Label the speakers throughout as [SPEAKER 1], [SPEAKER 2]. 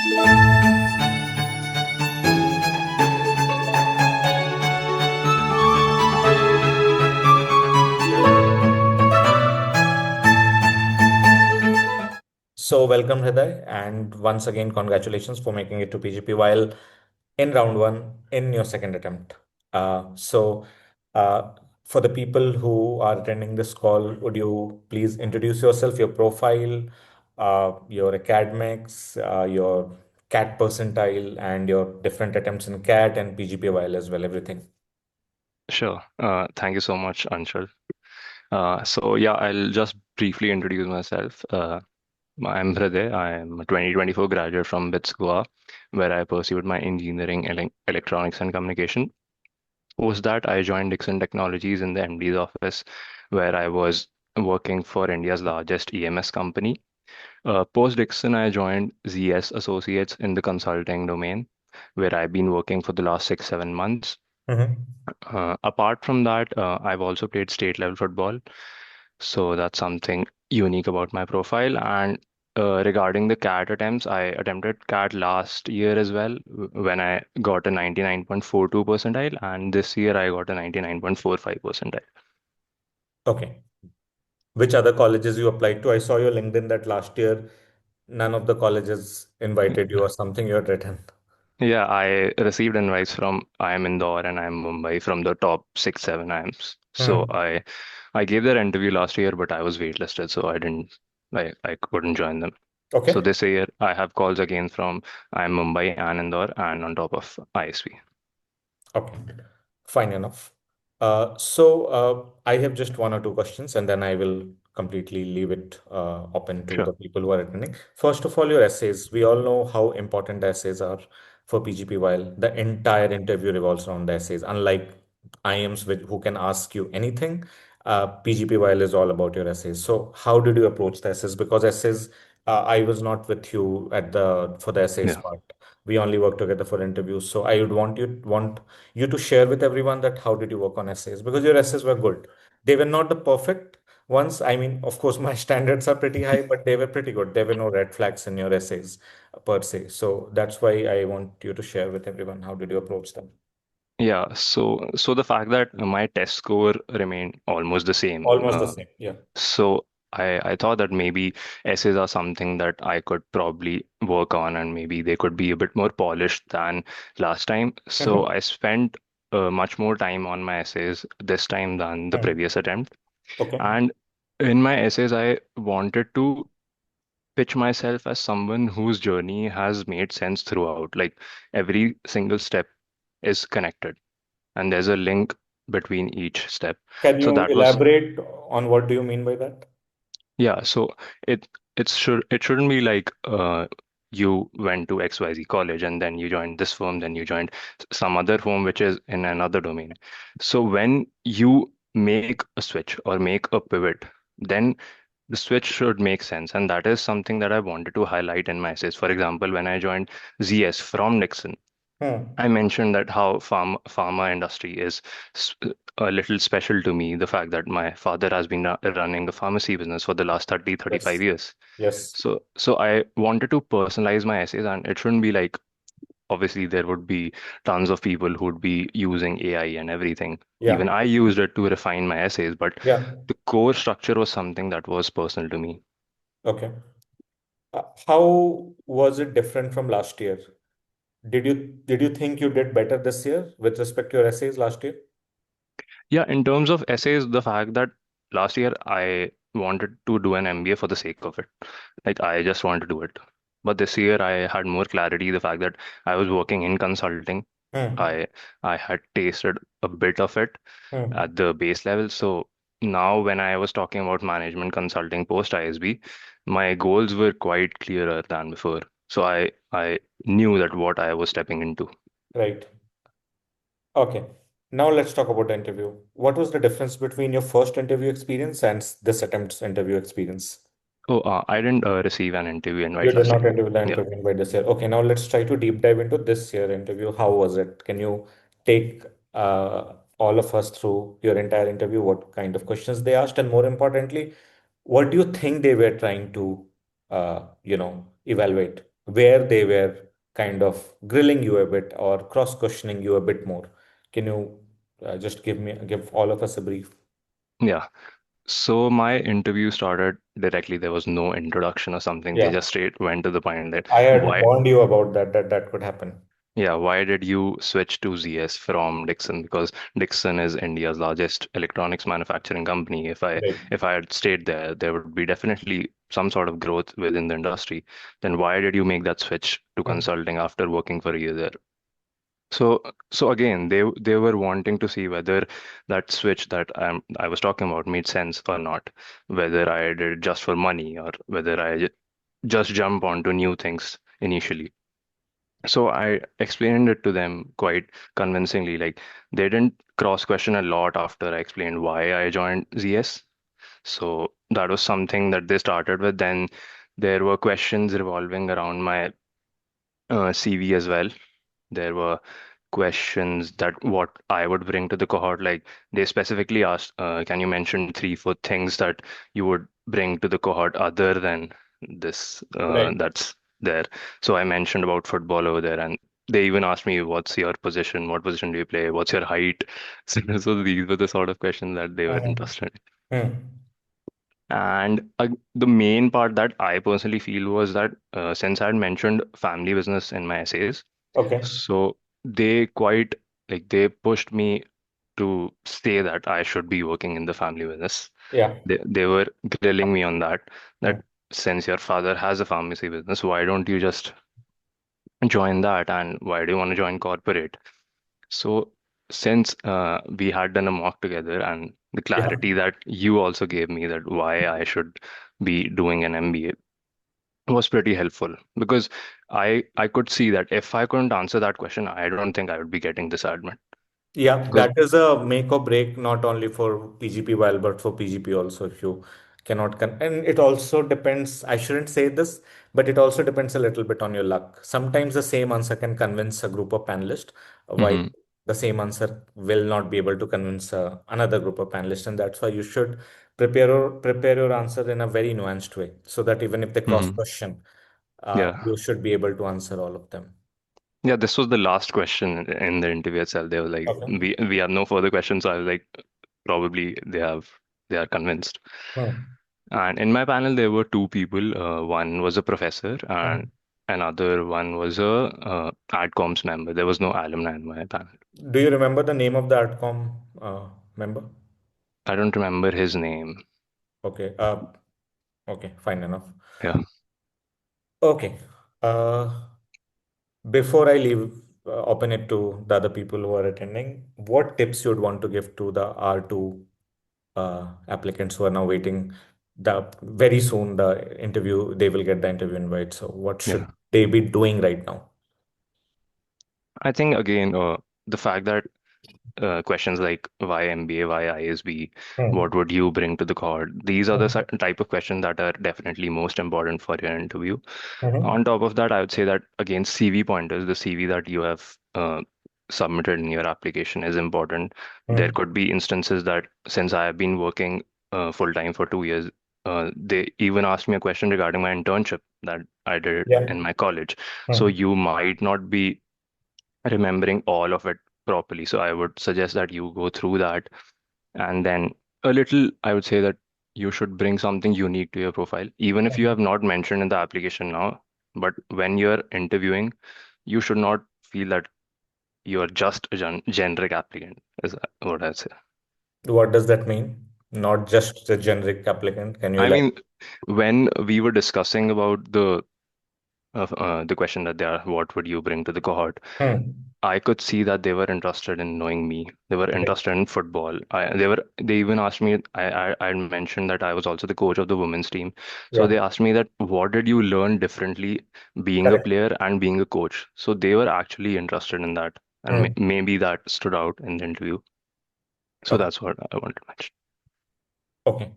[SPEAKER 1] So welcome, Hriday, and once again, congratulations for making it to PGPYL in round one in your second attempt. So, uh, for the people who are attending this call, would you please introduce yourself, your profile, your academics, your CAT percentile, and your different attempts in CAT and PGPYL as well, everything?
[SPEAKER 2] Sure. Thank you so much, Anshul. So yeah, I'll just briefly introduce myself. I'm Hriday. I'm a 2024 graduate from BITS Goa, where I pursued my engineering electronics and communication. Post that, I joined Dixon Technologies in the MD's office, where I was working for India's largest EMS company. Post Dixon, I joined ZS Associates in the consulting domain, where I've been working for the last 6, 7 months.
[SPEAKER 1] Mm-hmm.
[SPEAKER 2] Apart from that, I've also played state level football. So that's something unique about my profile. And regarding the CAT attempts, I attempted CAT last year as well when I got a 99.42 percentile, and this year I got a 99.45 percentile.
[SPEAKER 1] Okay. Which other colleges you applied to? I saw your LinkedIn that last year none of the colleges invited you or something you had written.
[SPEAKER 2] Yeah, I received invites from IIM Indore and IIM Mumbai from the top 6, 7 IIMs. So
[SPEAKER 1] Hmm.
[SPEAKER 2] I gave their interview last year, but I was waitlisted, so I couldn't join them. So
[SPEAKER 1] Okay.
[SPEAKER 2] this year I have calls again from IIM Mumbai and Indore and on top of ISB.
[SPEAKER 1] Okay. Fine enough. So I have just one or two questions, and then I will completely leave it open to
[SPEAKER 2] Sure.
[SPEAKER 1] the people who are attending. First of all, your essays. We all know how important the essays are for PGP, while the entire interview revolves around the essays. Unlike IIMs, who can ask you anything, PGP while is all about your essays. So how did you approach the essays? Because essays, I was not with you at the for the essays
[SPEAKER 2] Yeah.
[SPEAKER 1] part. We only work together for interviews. So I would want you to share with everyone that how did you work on essays, because your essays were good. They were not the perfect ones. I mean, of course, my standards are pretty high, but they were pretty good. There were no red flags in your essays per se. So that's why I want you to share with everyone how did you approach them.
[SPEAKER 2] Yeah. So the fact that my test score remained almost the same.
[SPEAKER 1] Almost the same. Yeah.
[SPEAKER 2] So I thought that maybe essays are something that I could probably work on and maybe they could be a bit more polished than last time. So
[SPEAKER 1] Mhm.
[SPEAKER 2] I spent much more time on my essays this time than the
[SPEAKER 1] Mhm.
[SPEAKER 2] previous attempt.
[SPEAKER 1] Okay.
[SPEAKER 2] And in my essays, I wanted to pitch myself as someone whose journey has made sense throughout. Like every single step is connected and there's a link between each step.
[SPEAKER 1] Can
[SPEAKER 2] So
[SPEAKER 1] you
[SPEAKER 2] that was
[SPEAKER 1] elaborate on what do you mean by that?
[SPEAKER 2] Yeah, so it it shouldn't be like you went to XYZ college and then you joined this firm, then you joined some other firm which is in another domain. So when you make a switch or make a pivot, then the switch should make sense. And that is something that I wanted to highlight in my essays. For example, when I joined ZS from Nixon,
[SPEAKER 1] Hmm.
[SPEAKER 2] I mentioned that how pharma industry is a little special to me. The fact that my father has been running the pharmacy business for the last 30, 35
[SPEAKER 1] Yes.
[SPEAKER 2] years.
[SPEAKER 1] Yes.
[SPEAKER 2] So I wanted to personalize my essays, and it shouldn't be like obviously there would be tons of people who would be using AI and everything. Even
[SPEAKER 1] Yeah.
[SPEAKER 2] I used it to refine my essays, but
[SPEAKER 1] Yeah.
[SPEAKER 2] the core structure was something that was personal to me.
[SPEAKER 1] Okay. How was it different from last year? Did you think you did better this year with respect to your essays last year?
[SPEAKER 2] Yeah, in terms of essays, the fact that last year I wanted to do an MBA for the sake of it. Like I just wanted to do it. But this year I had more clarity, the fact that I was working in consulting.
[SPEAKER 1] Hmm.
[SPEAKER 2] I I had tasted a bit of it
[SPEAKER 1] Hmm.
[SPEAKER 2] at the base level. So now when I was talking about management consulting post ISB, my goals were quite clearer than before. So I knew that what I was stepping into.
[SPEAKER 1] Right. Okay. Now let's talk about the interview. What was the difference between your first interview experience and this attempt's interview experience?
[SPEAKER 2] Oh, I didn't receive an interview
[SPEAKER 1] You
[SPEAKER 2] invite
[SPEAKER 1] did
[SPEAKER 2] last
[SPEAKER 1] not
[SPEAKER 2] year.
[SPEAKER 1] interview the
[SPEAKER 2] Yeah.
[SPEAKER 1] interview by this year. Okay, now let's try to deep dive into this year interview. How was it? Can you take all of us through your entire interview? What kind of questions they asked, and more importantly, what do you think they were trying to, evaluate? where they were kind of grilling you a bit or cross-questioning you a bit more. Can you just give all of us a brief?
[SPEAKER 2] Yeah. So my interview started directly. There was no introduction or something. They
[SPEAKER 1] Yeah,
[SPEAKER 2] just straight went to the point that
[SPEAKER 1] I had
[SPEAKER 2] why,
[SPEAKER 1] warned you about that could happen.
[SPEAKER 2] yeah, why did you switch to ZS from Dixon? Because Dixon is India's largest electronics manufacturing company.
[SPEAKER 1] Right.
[SPEAKER 2] If I had stayed there, there would be definitely some sort of growth within the industry. Then why did you make that switch to
[SPEAKER 1] Hmm.
[SPEAKER 2] consulting after working for a year there? So again, they were wanting to see whether that switch that I was talking about made sense or not, whether I did it just for money or whether just jump onto new things initially. So I explained it to them quite convincingly. Like they didn't cross question a lot after I explained why I joined ZS. So that was something that they started with. Then there were questions revolving around my CV as well. There were questions that what I would bring to the cohort. Like they specifically asked, can you mention three, four things that you would bring to the cohort other than this
[SPEAKER 1] Right.
[SPEAKER 2] that's there. So I mentioned about football over there, and they even asked me, what's your position? What position do you play? What's your height? So these were the sort of questions that they were
[SPEAKER 1] Mhm.
[SPEAKER 2] interested in.
[SPEAKER 1] Hmm.
[SPEAKER 2] And the main part that I personally feel was that since I had mentioned family business in my essays,
[SPEAKER 1] Okay.
[SPEAKER 2] so they quite like they pushed me to say that I should be working in the family business.
[SPEAKER 1] Yeah.
[SPEAKER 2] They were grilling me on that,
[SPEAKER 1] Hmm.
[SPEAKER 2] that since your father has a pharmacy business, why don't you just join that, and why do you want to join corporate? So since we had done a mock together, and the
[SPEAKER 1] Yeah.
[SPEAKER 2] clarity that you also gave me that why I should be doing an MBA was pretty helpful, because I could see that if I couldn't answer that question, I don't think I would be getting this admit.
[SPEAKER 1] Yeah,
[SPEAKER 2] Because
[SPEAKER 1] that is a make or break not only for PGPYL but for PGP also. If you cannot and it also depends. I shouldn't say this, but it also depends a little bit on your luck. Sometimes the same answer can convince a group of panelists, while
[SPEAKER 2] Mhm,
[SPEAKER 1] the same answer will not be able to convince another group of panelists, and that's why you should prepare your answer in a very nuanced way, so that even if they cross
[SPEAKER 2] mhm.
[SPEAKER 1] question,
[SPEAKER 2] Yeah.
[SPEAKER 1] you should be able to answer all of them.
[SPEAKER 2] Yeah, this was the last question in the interview itself. They were like,
[SPEAKER 1] Okay.
[SPEAKER 2] we have no further questions. So I was like, probably they are convinced.
[SPEAKER 1] Hmm.
[SPEAKER 2] And in my panel, there were two people. One was a professor, and
[SPEAKER 1] Hmm.
[SPEAKER 2] another one was a AdComs member. There was no alumni in my panel.
[SPEAKER 1] Do you remember the name of the AdCom member?
[SPEAKER 2] I don't remember his name.
[SPEAKER 1] Okay. Okay, fine enough.
[SPEAKER 2] Yeah,
[SPEAKER 1] Okay. Uh, before I leave, open it to the other people who are attending, what tips you'd want to give to the R2 applicants who are now waiting the very soon the interview, they will get the interview invite. So what
[SPEAKER 2] yeah.
[SPEAKER 1] should they be doing right now?
[SPEAKER 2] I think again, the fact that questions like why MBA, why ISB,
[SPEAKER 1] Hmm.
[SPEAKER 2] what would you bring to the cohort? These are the
[SPEAKER 1] Hmm.
[SPEAKER 2] type of questions that are definitely most important for your interview.
[SPEAKER 1] Hmm.
[SPEAKER 2] On top of that, I would say that again, CV pointers, the CV that you have submitted in your application is important. There
[SPEAKER 1] Hmm.
[SPEAKER 2] could be instances that since I have been working full time for 2 years, they even asked me a question regarding my internship that I did
[SPEAKER 1] Yeah.
[SPEAKER 2] in my college. So
[SPEAKER 1] Hmm.
[SPEAKER 2] you might not be remembering all of it properly. So I would suggest that you go through that, and then a little, I would say that you should bring something unique to your profile, even if you have not mentioned in the application now. But when you're interviewing, you should not feel that you're just a generic applicant, is what I'd say.
[SPEAKER 1] What does that mean? Not just a generic applicant. Can you
[SPEAKER 2] I
[SPEAKER 1] elaborate?
[SPEAKER 2] mean, when we were discussing about the question that they are, what would you bring to the cohort?
[SPEAKER 1] Hmm.
[SPEAKER 2] I could see that they were interested in knowing me. They were
[SPEAKER 1] Right.
[SPEAKER 2] interested in football. They even asked me, I mentioned that I was also the coach of the women's team. So
[SPEAKER 1] Yeah.
[SPEAKER 2] they asked me that what did you learn differently being a
[SPEAKER 1] Correct.
[SPEAKER 2] player and being a coach? So they were actually interested in that. And
[SPEAKER 1] Hmm.
[SPEAKER 2] maybe that stood out in the interview. So
[SPEAKER 1] Okay.
[SPEAKER 2] that's what I wanted to mention.
[SPEAKER 1] Okay.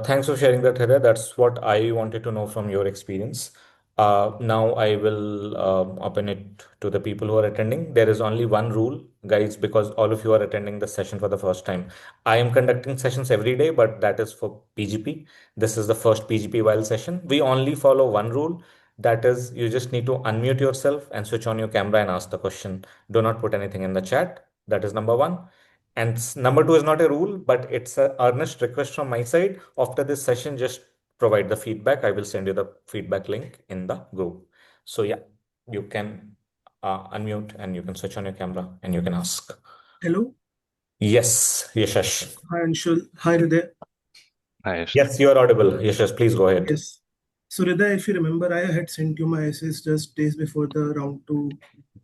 [SPEAKER 1] Thanks for sharing that, Hriday. That's what I wanted to know from your experience. Now I will open it to the people who are attending. There is only one rule, guys, because all of you are attending the session for the first time. I am conducting sessions every day, but that is for PGP. This is the first PGP while session. We only follow one rule. That is, you just need to unmute yourself and switch on your camera and ask the question. Do not put anything in the chat. That is number one. And number two is not a rule, but it's an earnest request from my side. After this session, just provide the feedback. I will send you the feedback link in the group. So yeah, you can unmute and you can switch on your camera and you can ask.
[SPEAKER 3] Hello.
[SPEAKER 1] Yes, Yashash.
[SPEAKER 3] Hi, Anshul. Hi, Hriday.
[SPEAKER 2] Hi.
[SPEAKER 1] Yes, you are audible. Yashash, please go ahead.
[SPEAKER 3] Yes. So, Hriday, if you remember, I had sent you my essays just days before the round two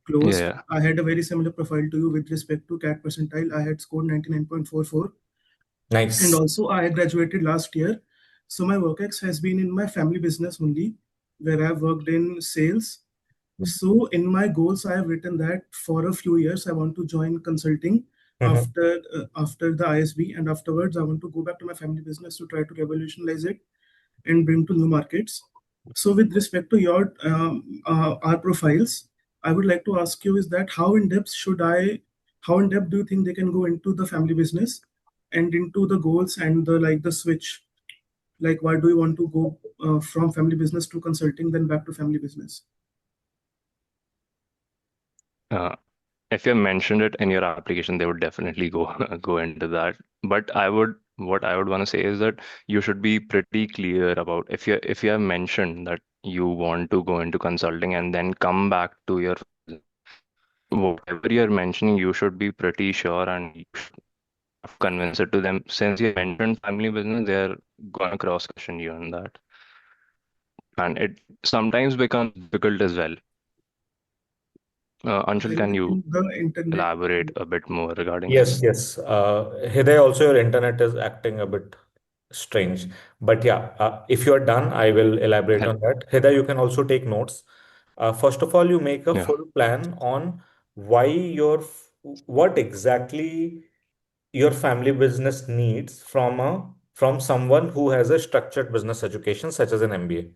[SPEAKER 3] closed.
[SPEAKER 2] Yeah.
[SPEAKER 3] I had a very similar profile to you with respect to CAT percentile. I had scored 99.44.
[SPEAKER 1] Nice.
[SPEAKER 3] And also, I had graduated last year. So, my work ex has been in my family business only, where I've worked in sales. So, in my goals, I have written that for a few years, I want to join consulting
[SPEAKER 1] Mhm.
[SPEAKER 3] after the ISB, and afterwards, I want to go back to my family business to try to revolutionize it and bring to new markets. So, with respect to your our profiles, I would like to ask you is that how in depth do you think they can go into the family business and into the goals and the switch? Like, why do you want to go from family business to consulting, then back to family business?
[SPEAKER 2] Uh, if you mentioned it in your application, they would definitely go go into that. But what I would want to say is that you should be pretty clear about if you have mentioned that you want to go into consulting and then come back to your whatever you're mentioning, you should be pretty sure and you should have to convince it to them. Since you mentioned family business, they're gonna cross question you on that, and it sometimes becomes difficult as well. Anshul,
[SPEAKER 3] I
[SPEAKER 2] can you
[SPEAKER 3] think the internet.
[SPEAKER 2] elaborate a bit more regarding
[SPEAKER 1] Yes,
[SPEAKER 2] this?
[SPEAKER 1] yes. Hriday, also your internet is acting a bit strange. But yeah, if you are done, I will elaborate
[SPEAKER 2] Hel-
[SPEAKER 1] on that. Hriday, you can also take notes. First of all, you make a
[SPEAKER 2] Yeah.
[SPEAKER 1] full plan on why what exactly your family business needs from someone who has a structured business education, such as an MBA.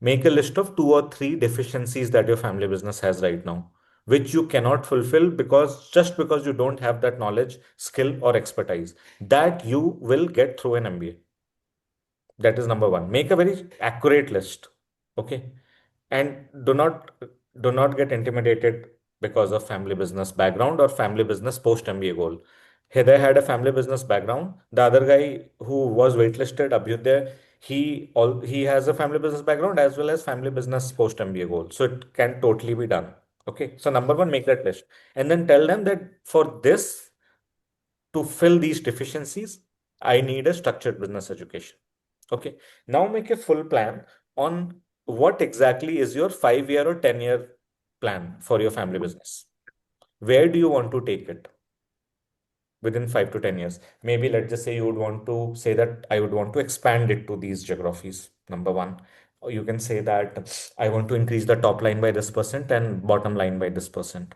[SPEAKER 1] Make a list of two or three deficiencies that your family business has right now, which you cannot fulfill because you don't have that knowledge, skill, or expertise that you will get through an MBA. That is number one. Make a very accurate list. Okay. And do not get intimidated because of family business background or family business post MBA goal. Hriday had a family business background. The other guy who was waitlisted, Abhyuday, he has a family business background as well as family business post MBA goal. So it can totally be done. Okay. So number one, make that list. And then tell them that for this to fill these deficiencies, I need a structured business education. Okay. Now make a full plan on what exactly is your 5 year or 10 year plan for your family business. Where do you want to take it within 5 to 10 years? Maybe let's just say you would want to say that I would want to expand it to these geographies. Number one. Or you can say that I want to increase the top line by this percent and bottom line by this percent.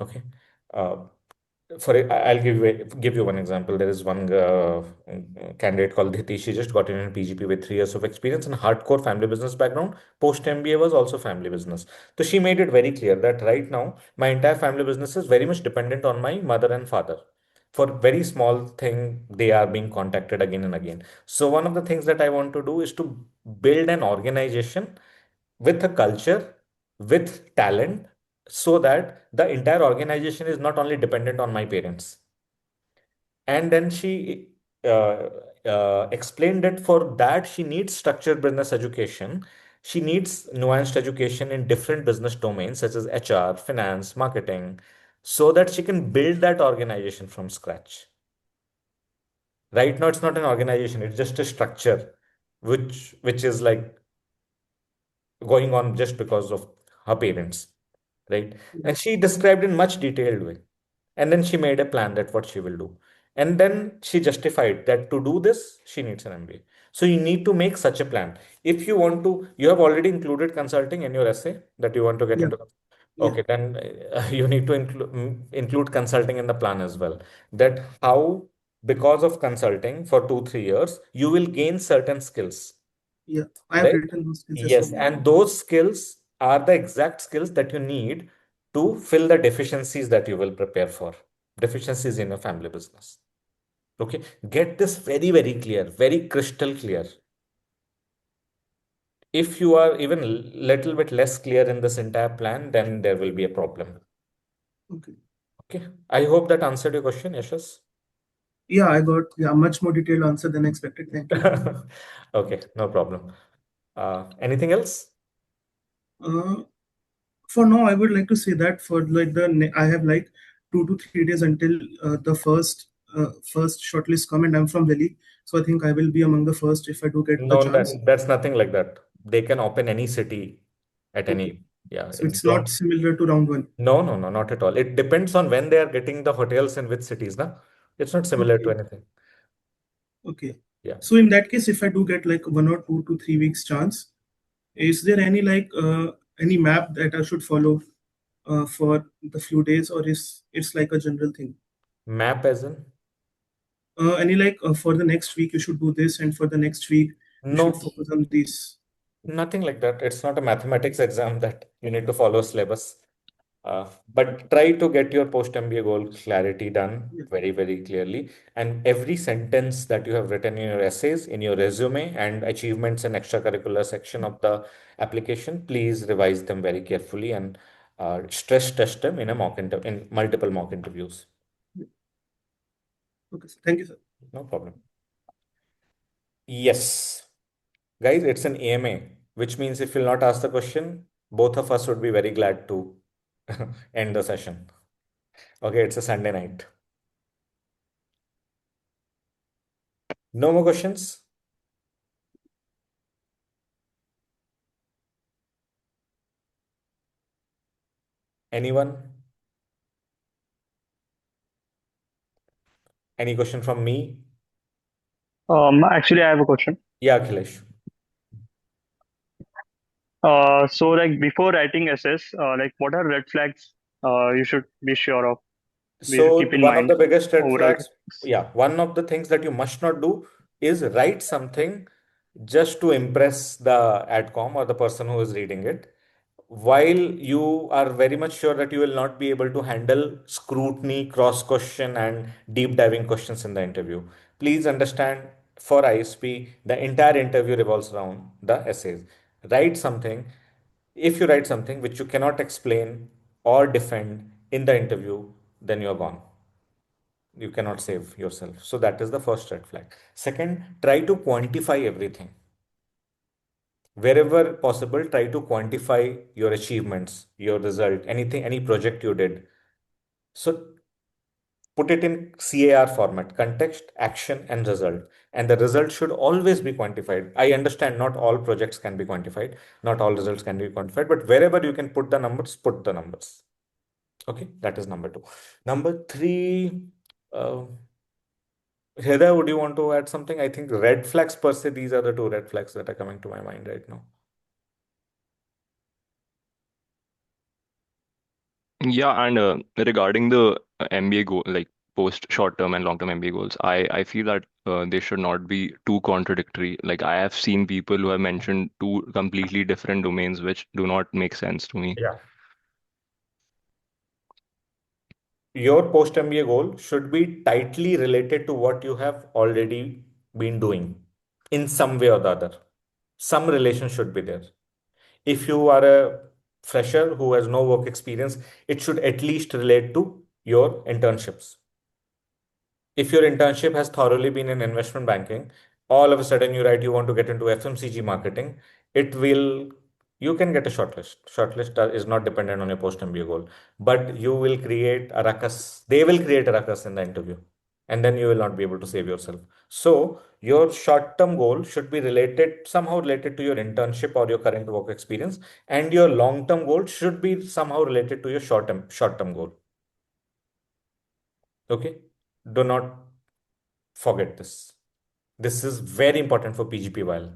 [SPEAKER 1] Okay. Uh, I'll give you one example. There is one candidate called Dhiti. She just got in PGP with 3 years of experience and hardcore family business background. Post MBA was also family business. So she made it very clear that right now my entire family business is very much dependent on my mother and father. For very small thing, they are being contacted again and again. So one of the things that I want to do is to build an organization with a culture, with talent, so that the entire organization is not only dependent on my parents. And then she explained that for that, she needs structured business education. She needs nuanced education in different business domains, such as HR, finance, marketing, so that she can build that organization from scratch. Right now, it's not an organization, it's just a structure, which is like going on just because of her parents, right? And she described in much detailed way. And then she made a plan that what she will do. And then she justified that to do this, she needs an MBA. So you need to make such a plan. If you want to, you have already included consulting in your essay that you want to get
[SPEAKER 3] Yeah,
[SPEAKER 1] into.
[SPEAKER 3] yeah,
[SPEAKER 1] Okay, then you need to include consulting in the plan as well. That how, because of consulting for 2, 3 years, you will gain certain skills,
[SPEAKER 3] yeah. I have
[SPEAKER 1] right?
[SPEAKER 3] written those skills as
[SPEAKER 1] Yes,
[SPEAKER 3] well.
[SPEAKER 1] and those skills are the exact skills that you need to fill the deficiencies that you will prepare for, deficiencies in your family business. Okay, get this very, very clear, very crystal clear. If you are even little bit less clear in this entire plan, then there will be a problem.
[SPEAKER 3] Okay.
[SPEAKER 1] Okay. I hope that answered your question, Yashas.
[SPEAKER 3] Yeah, I got much more detailed answer than expected. Thank you.
[SPEAKER 1] Okay, no problem. Anything else?
[SPEAKER 3] Uh, for now, I would like to say that for like I have like 2 to 3 days until the first shortlist come, and I'm from Delhi, so I think I will be among the first if I do get the
[SPEAKER 1] No,
[SPEAKER 3] chance.
[SPEAKER 1] that's nothing like that. They can open any city at
[SPEAKER 3] Okay,
[SPEAKER 1] any, yeah,
[SPEAKER 3] so it's not
[SPEAKER 1] don't.
[SPEAKER 3] similar to round one.
[SPEAKER 1] No, not at all. It depends on when they are getting the hotels in which cities, na? It's not similar to
[SPEAKER 3] Okay,
[SPEAKER 1] anything.
[SPEAKER 3] okay.
[SPEAKER 1] Yeah.
[SPEAKER 3] So in that case, if I do get like 1 or 2 to 3 weeks chance, is there any map that I should follow for the few days, or is it's like a general thing?
[SPEAKER 1] Map as in?
[SPEAKER 3] Any like for the next week you should do this, and for the next week you should
[SPEAKER 1] No,
[SPEAKER 3] focus on this.
[SPEAKER 1] nothing like that. It's not a mathematics exam that you need to follow syllabus. But try to get your post MBA goal clarity done
[SPEAKER 3] Yeah.
[SPEAKER 1] very clearly. And every sentence that you have written in your essays, in your resume, and achievements and extracurricular section of the application, please revise them very carefully and stress test them in a in multiple mock interviews.
[SPEAKER 3] Yeah. Okay, sir. Thank you, sir.
[SPEAKER 1] No problem. Yes, guys, it's an AMA, which means if you'll not ask the question, both of us would be very glad to end the session. Okay, it's a Sunday night. No more questions? Anyone? Any question from me?
[SPEAKER 4] Actually, I have a question.
[SPEAKER 1] Yeah, Akhilesh.
[SPEAKER 4] So like before writing essays, like what are red flags you should be sure of, we should
[SPEAKER 1] So
[SPEAKER 4] keep in
[SPEAKER 1] one of
[SPEAKER 4] mind
[SPEAKER 1] the biggest red
[SPEAKER 4] over
[SPEAKER 1] flags,
[SPEAKER 4] writing?
[SPEAKER 1] yeah, one of the things that you must not do is write something just to impress the adcom or the person who is reading it, while you are very much sure that you will not be able to handle scrutiny, cross question, and deep diving questions in the interview. Please understand, for ISP, the entire interview revolves around the essays. Write something. If you write something which you cannot explain or defend in the interview, then you're gone. You cannot save yourself. So that is the first red flag. Second, try to quantify everything. Wherever possible, try to quantify your achievements, your result, anything, any project you did. So put it in CAR format: context, action, and result. And the result should always be quantified. I understand not all projects can be quantified, not all results can be quantified, but wherever you can put the numbers, put the numbers. Okay, that is number two. Number three, uh, Hriday, would you want to add something? I think red flags per se, these are the two red flags that are coming to my mind right now.
[SPEAKER 2] Yeah, and regarding the MBA goal, like post short-term and long-term MBA goals, I feel that they should not be too contradictory. Like I have seen people who have mentioned two completely different domains which do not make sense to me.
[SPEAKER 1] Yeah. Your post MBA goal should be tightly related to what you have already been doing in some way or the other. Some relation should be there. If you are a fresher who has no work experience, it should at least relate to your internships. If your internship has thoroughly been in investment banking, all of a sudden you write you want to get into FMCG marketing, it will, you can get a shortlist. Shortlist is not dependent on your post MBA goal, but you will create a ruckus. They will create a ruckus in the interview, and then you will not be able to save yourself. So your short-term goal should be related, somehow related to your internship or your current work experience, and your long-term goal should be somehow related to your short-term goal. Okay, do not forget this. This is very important for PGPYL.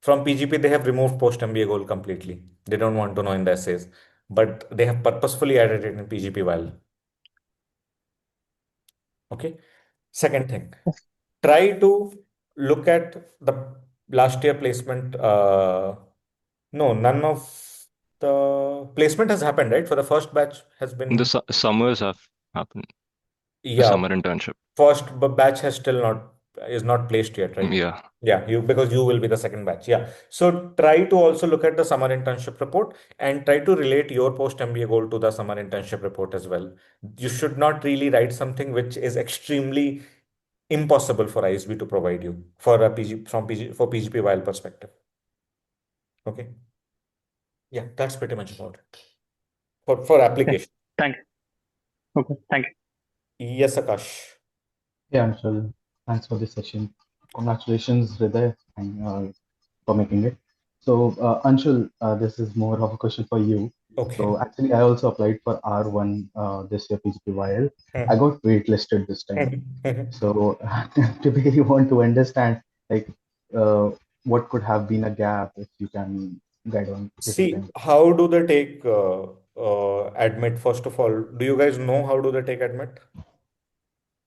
[SPEAKER 1] From PGP, they have removed post MBA goal completely. They don't want to know in the essays, but they have purposefully added it in PGPYL. Okay. Second thing, try to look at the last year placement. No, none of the placement has happened, right? For the first batch has
[SPEAKER 2] The
[SPEAKER 1] been,
[SPEAKER 2] summers have happened, the
[SPEAKER 1] yeah,
[SPEAKER 2] summer internship.
[SPEAKER 1] first batch has still not, is not placed yet, right?
[SPEAKER 2] Yeah.
[SPEAKER 1] Yeah, because you will be the second batch. Yeah. So try to also look at the summer internship report and try to relate your post MBA goal to the summer internship report as well. You should not really write something which is extremely impossible for ISB to provide you for a PG for PGPYL perspective. Okay. Yeah, that's pretty much about it for
[SPEAKER 4] Okay.
[SPEAKER 1] application.
[SPEAKER 4] Thank you. Okay. Thank you.
[SPEAKER 1] Yes, Akash.
[SPEAKER 5] Yeah, Anshul, thanks for this session. Congratulations, Hriday, and, for making it. So, Anshul, this is more of a question for you.
[SPEAKER 1] Okay.
[SPEAKER 5] So, actually, I also applied for R1 this year, PGPYL. I
[SPEAKER 1] Mhm.
[SPEAKER 5] got waitlisted this time.
[SPEAKER 1] Mhm.
[SPEAKER 5] So, typically, want to understand like what could have been a gap if you can guide on this
[SPEAKER 1] See,
[SPEAKER 5] attempt.
[SPEAKER 1] how do they take admit, first of all? Do you guys know how do they take admit?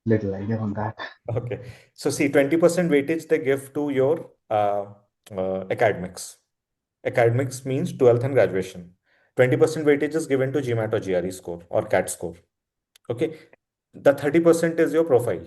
[SPEAKER 5] Little idea on that.
[SPEAKER 1] Okay. So see, 20% weightage they give to your academics. Academics means 12th and graduation. 20% weightage is given to GMAT or GRE score or CAT score. Okay. The 30% is your profile.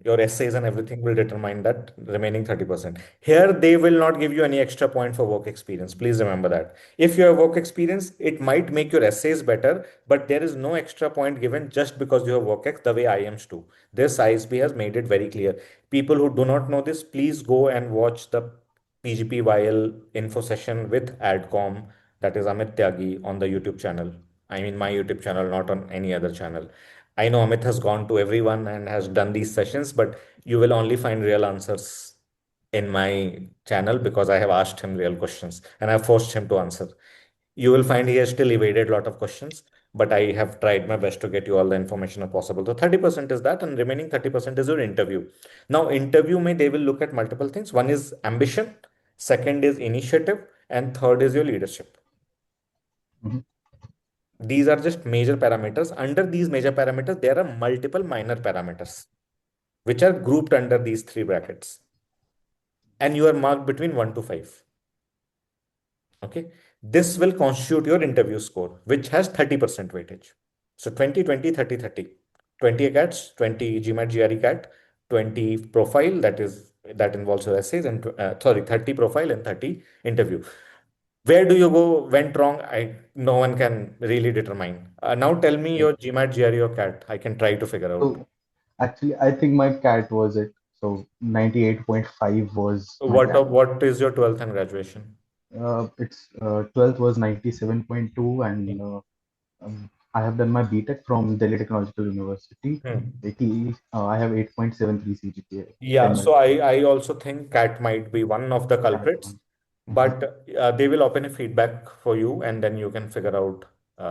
[SPEAKER 1] Your essays and everything will determine that remaining 30%. Here, they will not give you any extra point for work experience. Please remember that. If you have work experience, it might make your essays better, but there is no extra point given just because you have work ex the way IIMs do. This ISB has made it very clear. People who do not know this, please go and watch the PGPYL info session with AdCom, that is Amit Tyagi, on the YouTube channel. I mean, my YouTube channel, not on any other channel. I know Amit has gone to everyone and has done these sessions, but you will only find real answers in my channel because I have asked him real questions and I forced him to answer. You will find he has still evaded a lot of questions, but I have tried my best to get you all the information as possible. So 30% is that, and remaining 30% is your interview. Now, interview may they will look at multiple things. One is ambition, second is initiative, and third is your leadership.
[SPEAKER 5] Mhm.
[SPEAKER 1] These are just major parameters. Under these major parameters, there are multiple minor parameters which are grouped under these three brackets. And you are marked between 1 to 5. Okay. This will constitute your interview score, which has 30% weightage. So 20, 20, 30, 30. 20 ACATs, 20 GMAT GRE CAT, 20 profile, that involves your essays, and 30 profile and 30 interview. Where do you go went wrong? No one can really determine. Now tell me
[SPEAKER 5] Yeah.
[SPEAKER 1] your GMAT GRE or CAT. I can try to figure out.
[SPEAKER 5] So, actually, I think my cat was it. So 98.5 was my cat.
[SPEAKER 1] What is your 12th and graduation?
[SPEAKER 5] It's 12th was 97.2, and I have done my BTech from Delhi Technological University.
[SPEAKER 1] Hmm.
[SPEAKER 5] 80, I have 8.73 CGPA.
[SPEAKER 1] Yeah,
[SPEAKER 5] 10
[SPEAKER 1] so
[SPEAKER 5] months.
[SPEAKER 1] I also think CAT might be one of the
[SPEAKER 5] Cat
[SPEAKER 1] culprits,
[SPEAKER 5] one. Mhm.
[SPEAKER 1] but they will open a feedback for you and then you can figure out,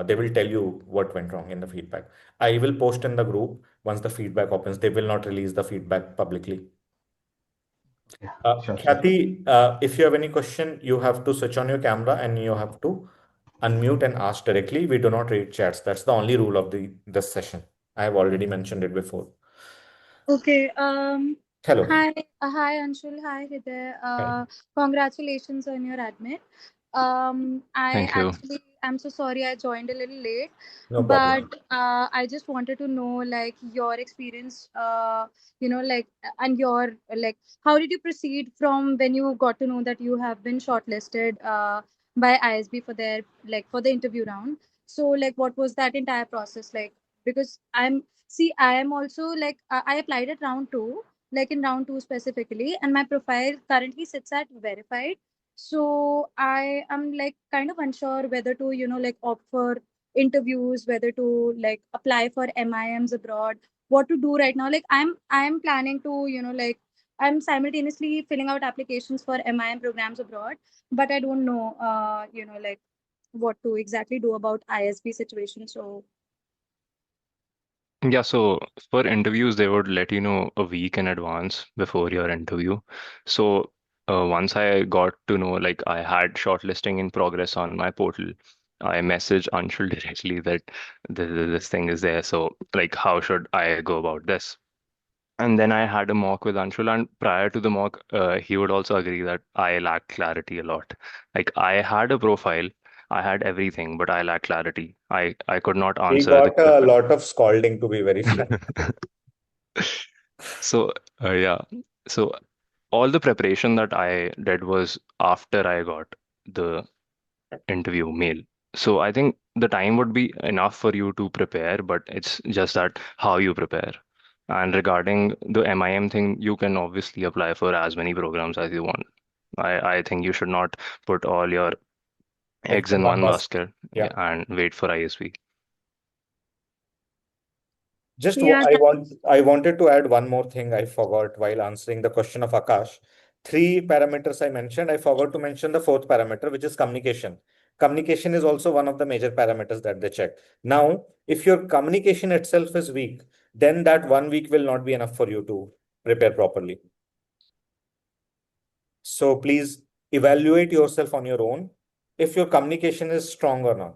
[SPEAKER 1] they will tell you what went wrong in the feedback. I will post in the group once the feedback opens. They will not release the feedback publicly.
[SPEAKER 5] Yeah, sure, sure.
[SPEAKER 1] Khyati, if you have any question, you have to switch on your camera and you have to unmute and ask directly. We do not read chats. That's the only rule of this session. I have already mentioned it before.
[SPEAKER 6] Okay.
[SPEAKER 1] Hello.
[SPEAKER 6] Hi, Anshul. Hi, Hriday.
[SPEAKER 1] Hi.
[SPEAKER 6] Congratulations on your admit. I
[SPEAKER 2] Thank you.
[SPEAKER 6] actually, I'm so sorry I joined a little late,
[SPEAKER 1] No
[SPEAKER 6] but
[SPEAKER 1] problem.
[SPEAKER 6] I just wanted to know, like, your experience, like, and your, like, how did you proceed from when you got to know that you have been shortlisted by ISB for their, like, for the interview round? So, like, what was that entire process like? Because see, I am also like I applied at round two, like in round two specifically, and my profile currently sits at verified. So I am like kind of unsure whether to, like opt for interviews, whether to like apply for MIMs abroad, what to do right now. Like I'm planning to, like I'm simultaneously filling out applications for MIM programs abroad, but I don't know, like what to exactly do about ISB situation. So
[SPEAKER 2] Yeah, so for interviews, they would let you know a week in advance before your interview. So once I got to know, like I had shortlisting in progress on my portal, I messaged Anshul directly that this thing is there. So like, how should I go about this? And then I had a mock with Anshul, and prior to the mock, he would also agree that I lacked clarity a lot. Like I had a profile, I had everything, but I lacked clarity. I could not
[SPEAKER 1] He
[SPEAKER 2] answer
[SPEAKER 1] got a lot of scolding, to be very frank.
[SPEAKER 2] so yeah, so all the preparation that I did was after I got the interview mail. So I think the time would be enough for you to prepare, but it's just that how you prepare. And regarding the MIM thing, you can obviously apply for as many programs as you want. I think you should not put all your
[SPEAKER 1] Eggs
[SPEAKER 2] eggs
[SPEAKER 1] in
[SPEAKER 2] in
[SPEAKER 1] one
[SPEAKER 2] one
[SPEAKER 1] basket.
[SPEAKER 2] basket
[SPEAKER 1] Yeah.
[SPEAKER 2] and wait for ISB.
[SPEAKER 1] Just
[SPEAKER 6] Yeah,
[SPEAKER 1] I wanted to add one more thing I forgot while answering the question of Akash. Three parameters I mentioned. I forgot to mention the fourth parameter, which is communication. Communication is also one of the major parameters that they check. Now, if your communication itself is weak, then that 1 week will not be enough for you to prepare properly. So please evaluate yourself on your own if your communication is strong or not.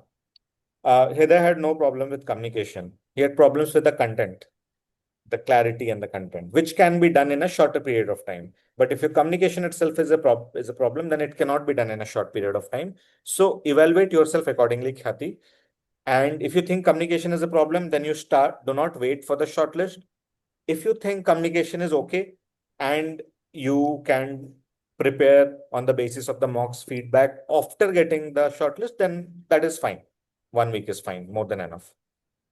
[SPEAKER 1] Hriday had no problem with communication. He had problems with the content, the clarity and the content, which can be done in a shorter period of time. But if your communication itself is a problem, then it cannot be done in a short period of time. So evaluate yourself accordingly, Khyati. And if you think communication is a problem, then you start. Do not wait for the shortlist. If you think communication is okay and you can prepare on the basis of the mocks feedback after getting the shortlist, then that is fine. 1 week is fine, more than enough.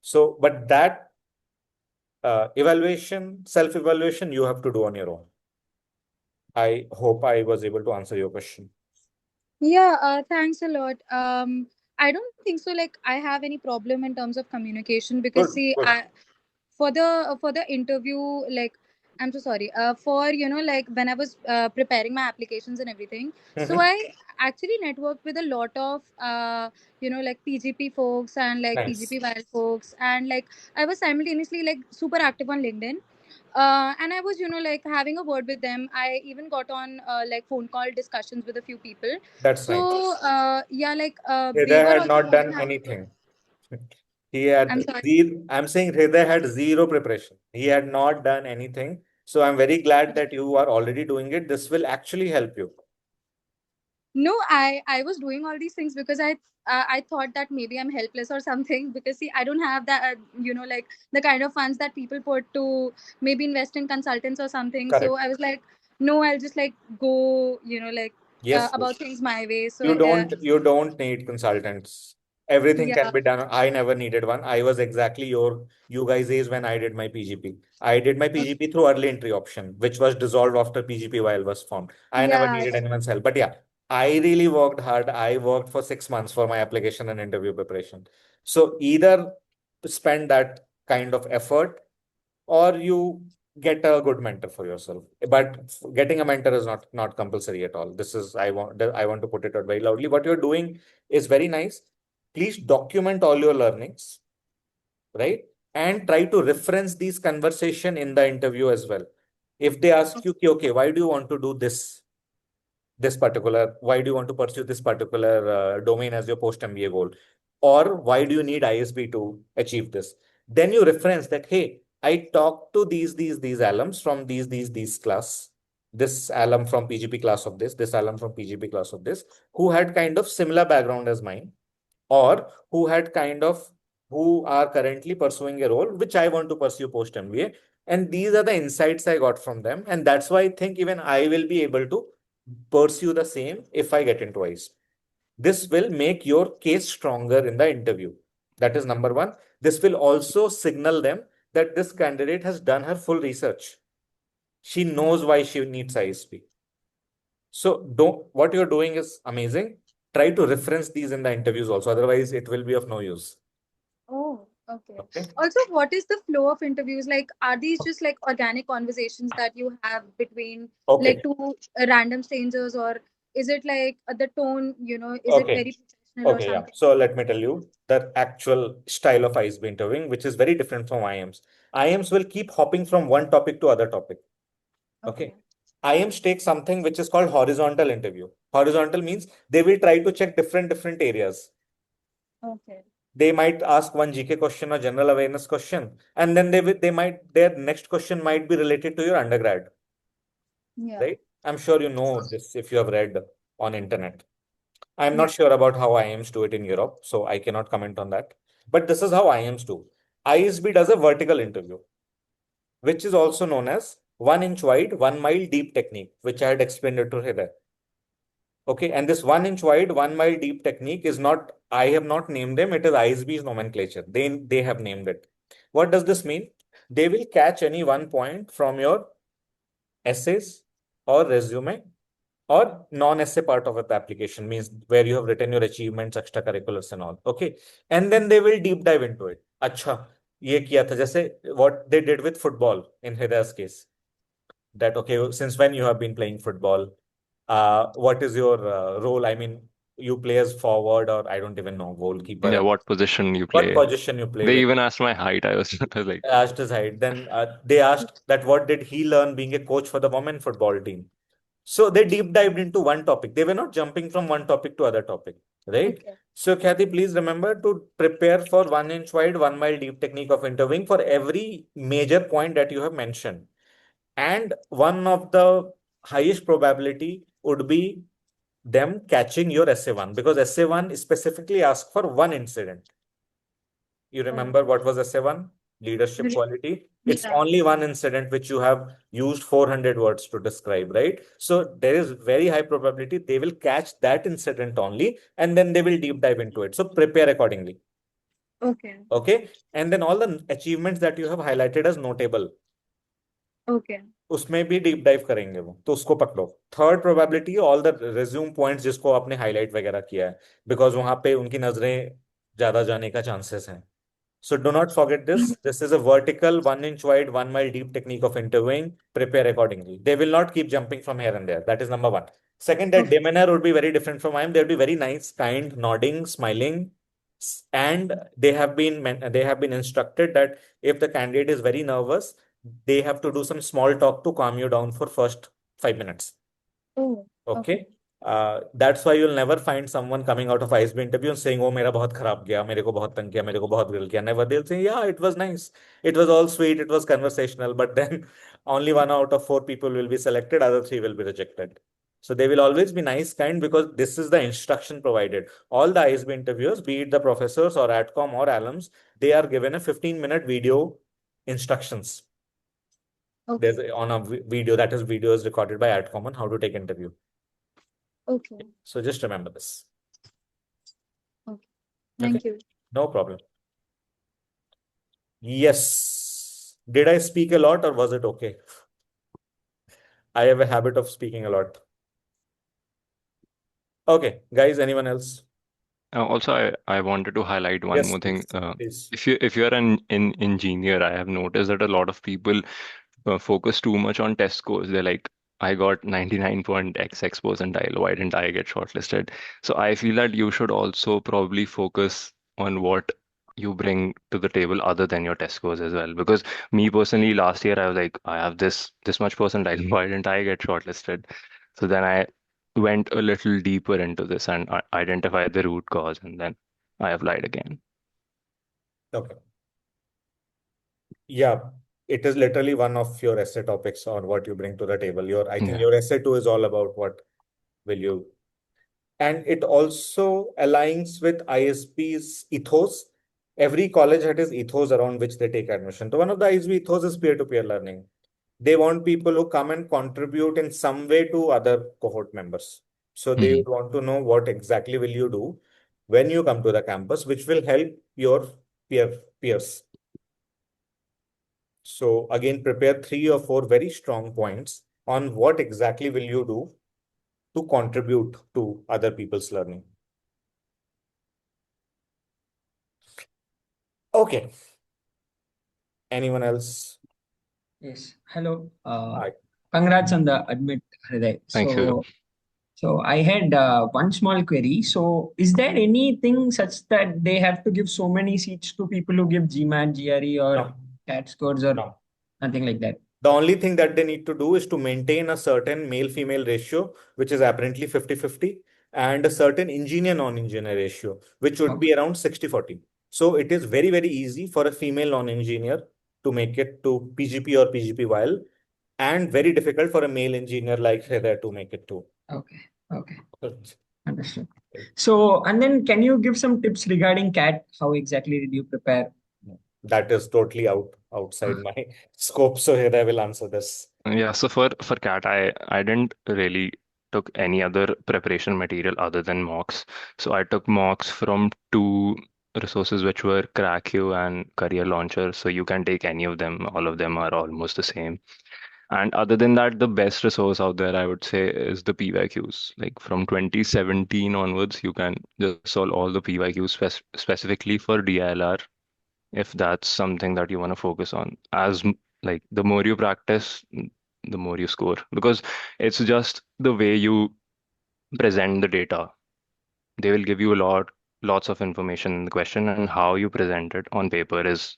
[SPEAKER 1] So, but that evaluation, self-evaluation, you have to do on your own. I hope I was able to answer your question.
[SPEAKER 6] Yeah, thanks a lot. I don't think so. Like, I have any problem in terms of communication because
[SPEAKER 1] Good,
[SPEAKER 6] see,
[SPEAKER 1] good.
[SPEAKER 6] for the interview, like, I'm so sorry. For like when I was preparing my applications and everything, so
[SPEAKER 1] Mhm.
[SPEAKER 6] I actually networked with a lot of like PGP folks and like
[SPEAKER 1] Nice.
[SPEAKER 6] PGPYL folks, and like I was simultaneously like super active on LinkedIn. And I was like having a word with them. I even got on like phone call discussions with a few people.
[SPEAKER 1] That's
[SPEAKER 6] So
[SPEAKER 1] nice.
[SPEAKER 6] yeah, like they
[SPEAKER 1] Hriday
[SPEAKER 6] were
[SPEAKER 1] had
[SPEAKER 6] also
[SPEAKER 1] not done
[SPEAKER 6] having.
[SPEAKER 1] anything. He had
[SPEAKER 6] I'm sorry.
[SPEAKER 1] zero. I'm saying Hriday had zero preparation. He had not done anything. So I'm very glad that you are already doing it. This will actually help you.
[SPEAKER 6] No, I was doing all these things because I thought that maybe I'm helpless or something, because see, I don't have that like the kind of funds that people put to maybe invest in consultants or something. So
[SPEAKER 1] Correct.
[SPEAKER 6] I was like, no, I'll just like go like
[SPEAKER 1] Yes,
[SPEAKER 6] about
[SPEAKER 1] yes.
[SPEAKER 6] things my way. So
[SPEAKER 1] You don't need consultants. Everything can
[SPEAKER 6] yeah.
[SPEAKER 1] be done. I never needed one. I was exactly you guys' age when I did my PGP. I did my PGP through early entry option, which was dissolved after PGPYL was formed. I never
[SPEAKER 6] Yeah.
[SPEAKER 1] needed anyone's help. But yeah, I really worked hard. I worked for 6 months for my application and interview preparation. So either spend that kind of effort or you get a good mentor for yourself. But getting a mentor is not compulsory at all. This is I want to put it out very loudly. What you're doing is very nice. Please document all your learnings, right? And try to reference these conversation in the interview as well. If they ask you, okay, why do you want to do this particular, why do you want to pursue this particular domain as your post MBA goal? Or why do you need ISB to achieve this? Then you reference that, hey, I talked to these alums from these class, this alum from PGP class of this alum from PGP class of this, who had kind of similar background as mine, or who are currently pursuing a role which I want to pursue post MBA. And these are the insights I got from them. And that's why I think even I will be able to pursue the same if I get into ICE. This will make your case stronger in the interview. That is number one. This will also signal them that this candidate has done her full research. She knows why she needs ISP. So what you're doing is amazing. Try to reference these in the interviews also. Otherwise, it will be of no use.
[SPEAKER 6] Oh, okay.
[SPEAKER 1] Okay.
[SPEAKER 6] Also, what is the flow of interviews? Like, are these just like organic conversations that you have between like
[SPEAKER 1] Okay.
[SPEAKER 6] two random strangers, or is it like the tone, is it
[SPEAKER 1] Okay.
[SPEAKER 6] very professional or
[SPEAKER 1] Okay. Yeah.
[SPEAKER 6] something?
[SPEAKER 1] So let me tell you the actual style of ISB interviewing, which is very different from IIMs. IIMs will keep hopping from one topic to other topic. Okay.
[SPEAKER 6] Okay.
[SPEAKER 1] IIMs take something which is called horizontal interview. Horizontal means they will try to check different areas.
[SPEAKER 6] Okay.
[SPEAKER 1] They might ask one GK question or general awareness question, and then their next question might be related to your undergrad,
[SPEAKER 6] Yeah.
[SPEAKER 1] right? I'm sure you know this if you have read on internet. I'm
[SPEAKER 6] Yeah.
[SPEAKER 1] not sure about how IIMs do it in Europe, so I cannot comment on that. But this is how IIMs do. ISB does a vertical interview, which is also known as 1 inch wide, 1 mile deep technique, which I had explained it to Hriday. Okay, and this 1 inch wide, 1 mile deep technique is not, I have not named them, it is ISB's nomenclature. They have named it. What does this mean? They will catch any one point from your essays or resume or non-essay part of the application, means where you have written your achievements, extracurriculars and all. Okay. And then they will deep dive into it. Acha, ye kiya tha, jaise what they did with football in Hriday's case. That, okay, since when you have been playing football? What is your role? I mean, you play as forward or I don't even know, goalkeeper.
[SPEAKER 2] Yeah, what position you
[SPEAKER 1] What
[SPEAKER 2] play?
[SPEAKER 1] position you play
[SPEAKER 2] They
[SPEAKER 1] with?
[SPEAKER 2] even asked my height. I was like,
[SPEAKER 1] Asked his height. Then they asked that what did he learn being a coach for the women football team? So they deep dived into one topic. They were not jumping from one topic to other topic, right?
[SPEAKER 6] Okay.
[SPEAKER 1] So Kathy, please remember to prepare for 1 inch wide, 1 mile deep technique of interviewing for every major point that you have mentioned. And one of the highest probability would be them catching your essay one, because essay one specifically asks for one incident. You remember what was essay one? Leadership
[SPEAKER 6] Re-
[SPEAKER 1] quality. It's
[SPEAKER 6] Yeah.
[SPEAKER 1] only one incident which you have used 400 words to describe, right? So there is very high probability they will catch that incident only and then they will deep dive into it. So prepare accordingly.
[SPEAKER 6] Okay.
[SPEAKER 1] Okay. And then all the achievements that you have highlighted as notable,
[SPEAKER 6] Okay.
[SPEAKER 1] उसमें भी deep dive करेंगे वो, तो उसको पकड़ो. Third probability all the resume points जिसको आपने highlight वगैरह किया है, बिकॉज वहां पे उनकी नजरें ज्यादा जाने का चांसेस हैं. So do not forget this. This is a vertical, 1 inch wide, 1 mile deep technique of interviewing. Prepare accordingly. They will not keep jumping from here and there. That is number one. Second, their
[SPEAKER 6] Okay.
[SPEAKER 1] demeanor would be very different from mine. They'll be very nice, kind, nodding, smiling. And they have been instructed that if the candidate is very nervous, they have to do some small talk to calm you down for first 5 minutes.
[SPEAKER 6] Oh,
[SPEAKER 1] Okay. That's why you'll never find someone coming out of ISB interview and saying, "Oh, मेरा बहुत खराब गया, मेरे को बहुत तंग किया, मेरे को बहुत grill किया." Never. They'll say, "Yeah, it was nice. It was all sweet. It was conversational." But then only 1 out of 4 people will be selected. Other 3 will be rejected. So they will always be nice, kind, because this is the instruction provided. All the ISB interviewers, be it the professors or AdCom or alums, they are given a 15-minute video instructions.
[SPEAKER 6] Okay.
[SPEAKER 1] There's on a video, that is videos recorded by AdCom on how to take interview.
[SPEAKER 6] Okay.
[SPEAKER 1] So just remember this.
[SPEAKER 6] Okay. Thank
[SPEAKER 1] Okay.
[SPEAKER 6] you.
[SPEAKER 1] No problem. Yes. Did I speak a lot or was it okay? I have a habit of speaking a lot. Okay, guys, anyone else?
[SPEAKER 2] also, I wanted to highlight one
[SPEAKER 1] Yes,
[SPEAKER 2] more thing.
[SPEAKER 1] please.
[SPEAKER 2] If you're an engineer, I have noticed that a lot of people focus too much on test scores. They're like, I got 99.xx percentile. Why didn't I get shortlisted? So I feel that you should also probably focus on what you bring to the table other than your test scores as well. Because me personally, last year I was like, I have this much percentile. Why didn't I get shortlisted? So then I went a little deeper into this and identified the root cause, and then I applied again.
[SPEAKER 1] Okay. Yeah, it is literally one of your essay topics on what you bring to the table. I think your essay 2 is all about what will you, and it also aligns with ISB's ethos. Every college had its ethos around which they take admission. So one of the ISB ethos is peer-to-peer learning. They want people who come and contribute in some way to other cohort members. So they would want to know what exactly will you do when you come to the campus, which will help your peers. So again, prepare 3 or 4 very strong points on what exactly will you do to contribute to other people's learning. Okay. Anyone else?
[SPEAKER 7] Yes. Hello.
[SPEAKER 1] Hi.
[SPEAKER 7] Congrats on the admit, Hriday.
[SPEAKER 2] Thank you.
[SPEAKER 7] So I had one small query. So is there anything such that they have to give so many seats to people who give GMAT, GRE, or
[SPEAKER 1] No.
[SPEAKER 7] CAT scores, or
[SPEAKER 1] No.
[SPEAKER 7] nothing like that?
[SPEAKER 1] The only thing that they need to do is to maintain a certain male-female ratio, which is apparently 50-50, and a certain engineer-non-engineer ratio, which would be around 60-40. So it is very, very easy for a female non-engineer to make it to PGP or PGPYL, and very difficult for a male engineer like Hriday to make it to.
[SPEAKER 7] Okay. Understood. So, and then can you give some tips regarding CAT? How exactly did you prepare?
[SPEAKER 1] That is totally out outside my scope. So Hriday will answer this.
[SPEAKER 2] Yeah, so for CAT, I didn't really took any other preparation material other than mocks. So I took mocks from two resources, which were CrackU and Career Launcher. So you can take any of them. All of them are almost the same. And other than that, the best resource out there, I would say, is the PYQs. Like from 2017 onwards, you can just solve all the PYQs specifically for DILR if that's something that you want to focus on. Like the more you practice, the more you score, because it's just the way you present the data. They will give you lots of information in the question, and how you present it on paper is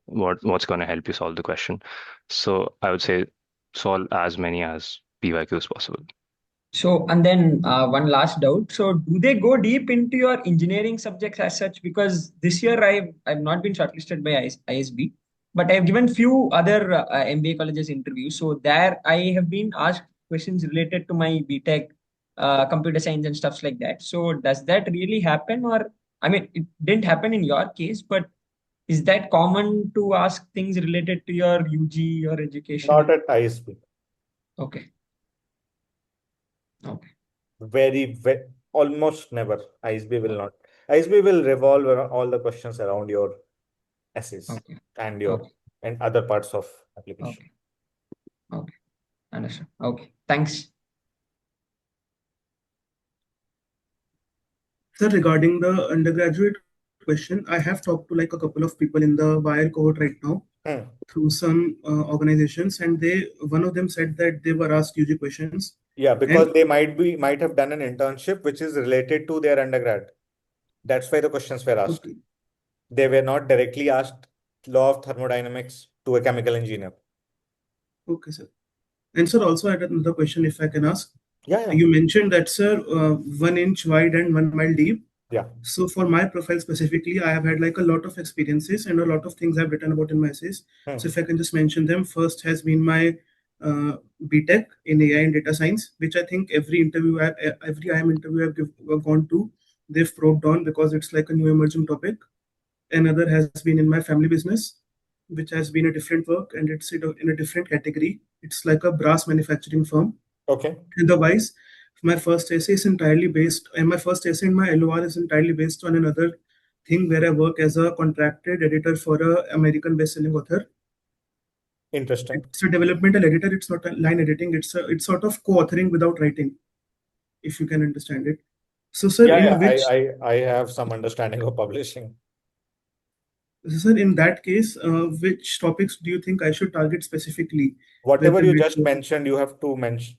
[SPEAKER 2] what's going to help you solve the question. So I would say solve as many as PYQ as possible.
[SPEAKER 7] So, and then one last doubt. So, do they go deep into your engineering subjects as such? Because this year I've not been shortlisted by ISB, but I've given few other MBA colleges interviews. So there I have been asked questions related to my BTech, computer science and stuffs like that. So does that really happen, or I mean, it didn't happen in your case, but is that common to ask things related to your UG or education?
[SPEAKER 1] Not at ISB.
[SPEAKER 7] Okay. Okay.
[SPEAKER 1] Very, almost never. ISB will not. ISB will revolve around all the questions around your essays
[SPEAKER 7] Okay.
[SPEAKER 1] and your
[SPEAKER 7] Okay.
[SPEAKER 1] and other parts of application.
[SPEAKER 7] Okay. Okay. Understand. Okay. Thanks.
[SPEAKER 3] Sir, regarding the undergraduate question, I have talked to like a couple of people in the YL cohort right now through some organizations, and one of them said that they were asked UG questions.
[SPEAKER 1] Yeah, because they might have done an internship which is related to their undergrad. That's why the questions were asked.
[SPEAKER 3] Okay.
[SPEAKER 1] They were not directly asked law of thermodynamics to a chemical engineer.
[SPEAKER 3] Okay, sir. And sir, also I had another question, if I can ask.
[SPEAKER 1] Yeah.
[SPEAKER 3] You mentioned that, sir, 1 inch wide and 1 mile deep.
[SPEAKER 1] Yeah.
[SPEAKER 3] So for my profile specifically, I have had like a lot of experiences and a lot of things I've written about in my essays. So if I can just mention them, first has been my BTech in AI and data science, which I think every IIM interview I've gone to, they've probed on because it's like a new emerging topic. Another has been in my family business, which has been a different work, and it's in a different category. It's like a brass manufacturing firm.
[SPEAKER 1] Okay.
[SPEAKER 3] Otherwise, my first essay is entirely based, and my first essay in my LOR is entirely based on another thing where I work as a contracted editor for a American best-selling author.
[SPEAKER 1] Interesting.
[SPEAKER 3] It's a developmental editor. It's not a line editing. It's sort of co-authoring without writing, if you can understand it. So, sir,
[SPEAKER 1] I have some understanding of publishing.
[SPEAKER 3] Sir, in that case, which topics do you think I should target specifically?
[SPEAKER 1] Whatever you just mentioned, you have to mention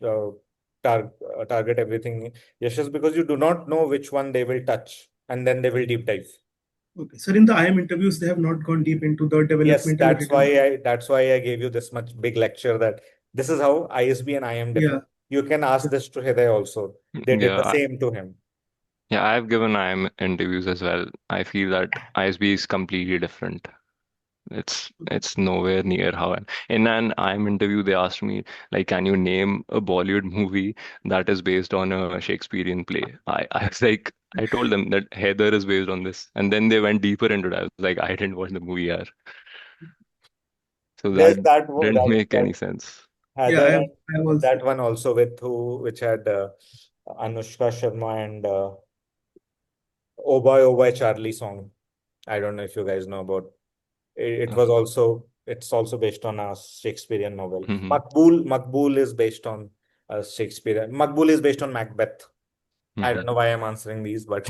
[SPEAKER 1] target everything, Yashas, because you do not know which one they will touch, and then they will deep dive.
[SPEAKER 3] Okay, sir. In the IIM interviews, they have not gone deep into the developmental.
[SPEAKER 1] Yes, that's why I gave you this much big lecture that this is how ISB and IIM differ.
[SPEAKER 3] Yeah.
[SPEAKER 1] You can ask this to Hriday also. They did the same to him.
[SPEAKER 2] Yeah, I've given IIM interviews as well. I feel that ISB is completely different. It's nowhere near how. In an IIM interview, they asked me, like, can you name a Bollywood movie that is based on a Shakespearean play? I was like, I told them that Heather is based on this, and then they went deeper into it. I was like, I didn't watch the movie yet. So that didn't make any sense.
[SPEAKER 1] Heather, that one also which had Anushka Sharma and Oh Boy Charlie song. I don't know if you guys know about it. It's also based on a Shakespearean novel. Maqbool is based on a Shakespearean. Maqbool is based on Macbeth. I don't know why I'm answering these, but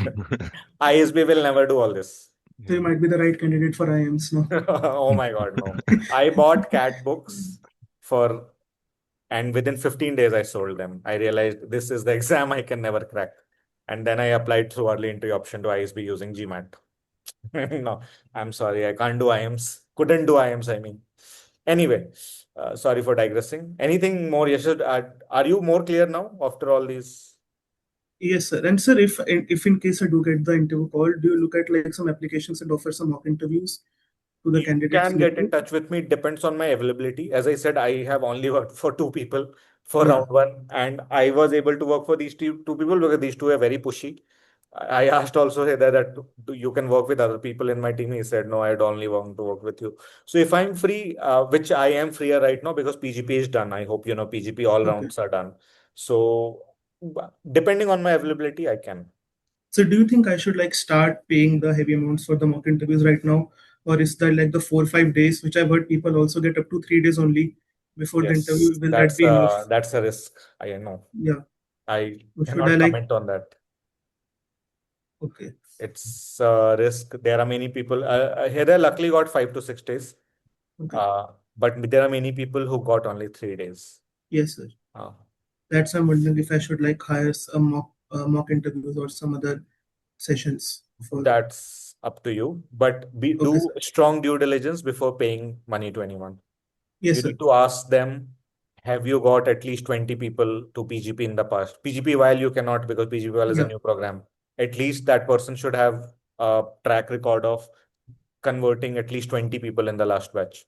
[SPEAKER 1] ISB will never do all this.
[SPEAKER 3] So you might be the right candidate for IIMs now.
[SPEAKER 1] Oh my God, no. I bought cat books and within 15 days I sold them. I realized this is the exam I can never crack. And then I applied through early entry option to ISB using GMAT. No, I'm sorry, I can't do IIMs. Couldn't do IIMs, I mean. Anyway, sorry for digressing. Anything more, Yashad? Are you more clear now after all these?
[SPEAKER 3] Yes, sir. And sir, if in case I do get the interview call, do you look at like some applications and offer some mock interviews to the candidates?
[SPEAKER 1] You can get in touch with me. Depends on my availability. As I said, I have only worked for 2 people for round 1, and I was able to work for these two people because these two are very pushy. I asked also Hriday that you can work with other people in my team. He said, no, I'd only want to work with you. So if I'm free, which I am freer right now because PGP is done. I hope you know PGP all
[SPEAKER 3] Okay.
[SPEAKER 1] rounds are done. So depending on my availability, I can.
[SPEAKER 3] So do you think I should like start paying the heavy amounts for the mock interviews right now? Or is that like the 4 or 5 days, which I've heard people also get up to 3 days only before the
[SPEAKER 1] Yes,
[SPEAKER 3] interview? Will that be enough?
[SPEAKER 1] that's a risk. I know.
[SPEAKER 3] Yeah.
[SPEAKER 1] I
[SPEAKER 3] Or should I
[SPEAKER 1] cannot
[SPEAKER 3] like,
[SPEAKER 1] comment on that.
[SPEAKER 3] okay.
[SPEAKER 1] It's a risk. There are many people. Hriday luckily got 5 to 6 days.
[SPEAKER 3] Okay.
[SPEAKER 1] But there are many people who got only 3 days.
[SPEAKER 3] Yes, sir.
[SPEAKER 1] Uh,
[SPEAKER 3] That's why I'm wondering if I should like hire some mock interviews or some other sessions for.
[SPEAKER 1] That's up to you. But
[SPEAKER 3] Okay,
[SPEAKER 1] do
[SPEAKER 3] sir.
[SPEAKER 1] strong due diligence before paying money to anyone.
[SPEAKER 3] Yes,
[SPEAKER 1] You
[SPEAKER 3] sir.
[SPEAKER 1] need to ask them, have you got at least 20 people to PGP in the past? PGPYL you cannot because PGPYL is a
[SPEAKER 3] Yeah.
[SPEAKER 1] new program. At least that person should have a track record of converting at least 20 people in the last batch.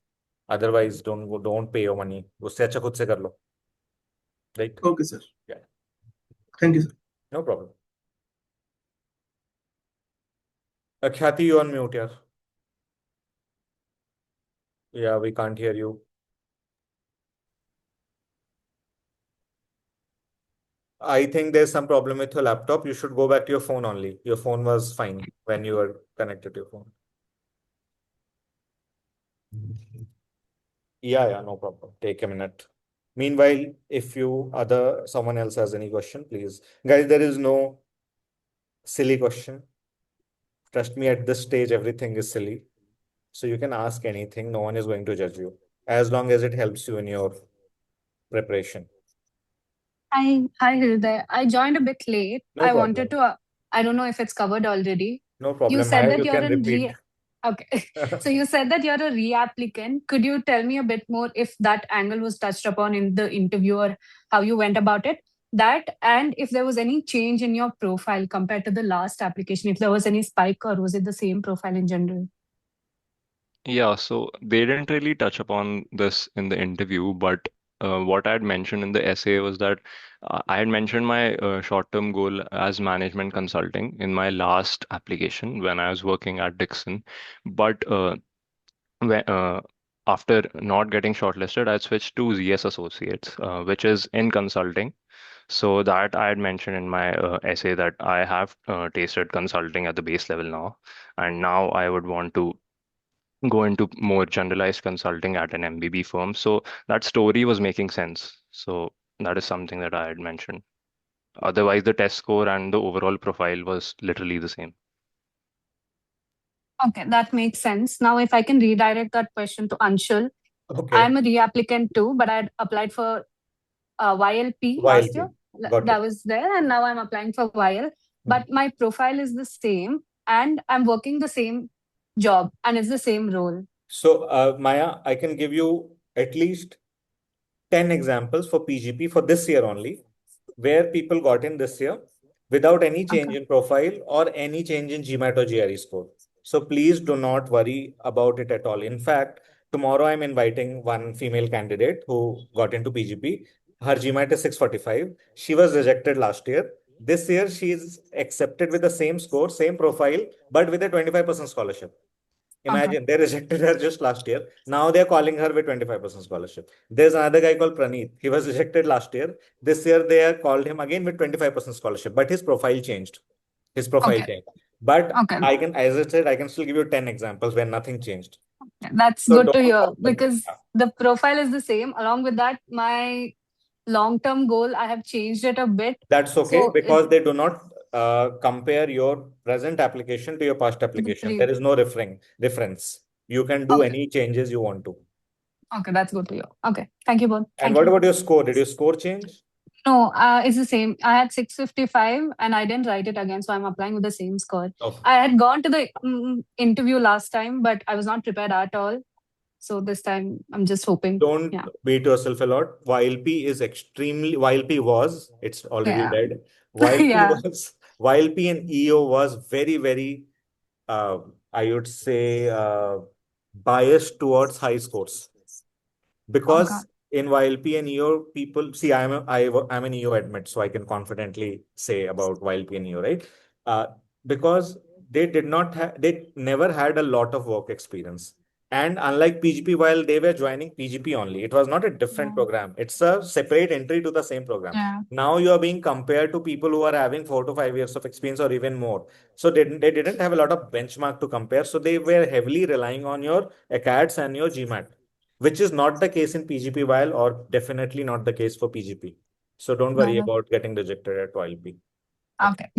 [SPEAKER 1] Otherwise, don't pay your money. उससे अच्छा खुद से कर लो. Right?
[SPEAKER 3] Okay, sir.
[SPEAKER 1] Yeah.
[SPEAKER 3] Thank you, sir.
[SPEAKER 1] No problem. Khyati, you on mute, yaar. Yeah, we can't hear you. I think there's some problem with your laptop. You should go back to your phone only. Your phone was fine when you were connected to your phone. Yeah, no problem. Take a minute. Meanwhile, if someone else has any question, please. Guys, there is no silly question. Trust me, at this stage, everything is silly. So you can ask anything. No one is going to judge you as long as it helps you in your preparation.
[SPEAKER 8] Hi, Hriday. I joined a bit late.
[SPEAKER 1] No
[SPEAKER 8] I
[SPEAKER 1] problem.
[SPEAKER 8] wanted to, I don't know if it's covered already.
[SPEAKER 1] No
[SPEAKER 8] You
[SPEAKER 1] problem.
[SPEAKER 8] said that
[SPEAKER 1] You
[SPEAKER 8] you're
[SPEAKER 1] can
[SPEAKER 8] in
[SPEAKER 1] repeat.
[SPEAKER 8] okay. So you said that you're a re-applicant. Could you tell me a bit more if that angle was touched upon in the interview or how you went about it? That and if there was any change in your profile compared to the last application, if there was any spike or was it the same profile in general?
[SPEAKER 2] Yeah, so they didn't really touch upon this in the interview, but what I had mentioned in the essay was that I had mentioned my short-term goal as management consulting in my last application when I was working at Dixon. But when, after not getting shortlisted, I switched to ZS Associates, which is in consulting. So that I had mentioned in my essay that I have tasted consulting at the base level now, and now I would want to go into more generalized consulting at an MBB firm. So that story was making sense. So that is something that I had mentioned. Otherwise, the test score and the overall profile was literally the same.
[SPEAKER 8] Okay, that makes sense. Now, if I can redirect that question to Anshul,
[SPEAKER 1] Okay.
[SPEAKER 8] I'm a re-applicant too, but I had applied for YLP last year.
[SPEAKER 1] Got
[SPEAKER 8] That
[SPEAKER 1] it.
[SPEAKER 8] was there, and now I'm applying for YL. But my profile is the same, and I'm working the same job, and it's the same role.
[SPEAKER 1] So, Maya, I can give you at least 10 examples for PGP for this year only, where people got in this year without any change
[SPEAKER 8] Okay.
[SPEAKER 1] in profile or any change in GMAT or GRE score. So please do not worry about it at all. In fact, tomorrow I'm inviting one female candidate who got into PGP. Her GMAT is 645. She was rejected last year. This year, she is accepted with the same score, same profile, but with a 25% scholarship. Imagine they rejected her just last year. Now they're calling her with 25% scholarship. There's another guy called Praneeth. He was rejected last year. This year they are called him again with 25% scholarship, but his profile changed. His profile changed. But I can, as I said, I can still give you 10 examples where nothing changed.
[SPEAKER 8] That's
[SPEAKER 1] So
[SPEAKER 8] good to hear
[SPEAKER 1] don't-
[SPEAKER 8] because the profile is the same. Along with that, my long-term goal, I have changed it a bit.
[SPEAKER 1] That's okay
[SPEAKER 8] So
[SPEAKER 1] because they do not compare your present application to your past application. There is no difference. You can do any changes you want to.
[SPEAKER 8] Okay, that's good to hear. Okay, thank you both.
[SPEAKER 1] And
[SPEAKER 8] Thank
[SPEAKER 1] what
[SPEAKER 8] you.
[SPEAKER 1] about your score? Did your score change?
[SPEAKER 8] No, it's the same. I had 655 and I didn't write it again, so I'm applying with the same score.
[SPEAKER 1] Oh.
[SPEAKER 8] I had gone to the interview last time, but I was not prepared at all. So this time I'm just hoping.
[SPEAKER 1] Don't beat yourself a lot. YLP was, it's already dead. YLP and EO was very, very, I would say, biased towards high scores. Because in YLP and EO, people see, I'm an EO admit, so I can confidently say about YLP and EO, right? uh, because they never had a lot of work experience. And unlike PGP, while they were joining PGP only, it was not a different program. It's a separate entry to the same program.
[SPEAKER 8] Yeah.
[SPEAKER 1] Now you are being compared to people who are having 4 to 5 years of experience or even more. So they didn't have a lot of benchmark to compare. So they were heavily relying on your ACADS and your GMAT, which is not the case in PGP while, or definitely not the case for PGP. So don't worry about getting rejected at OLP.
[SPEAKER 8] Okay.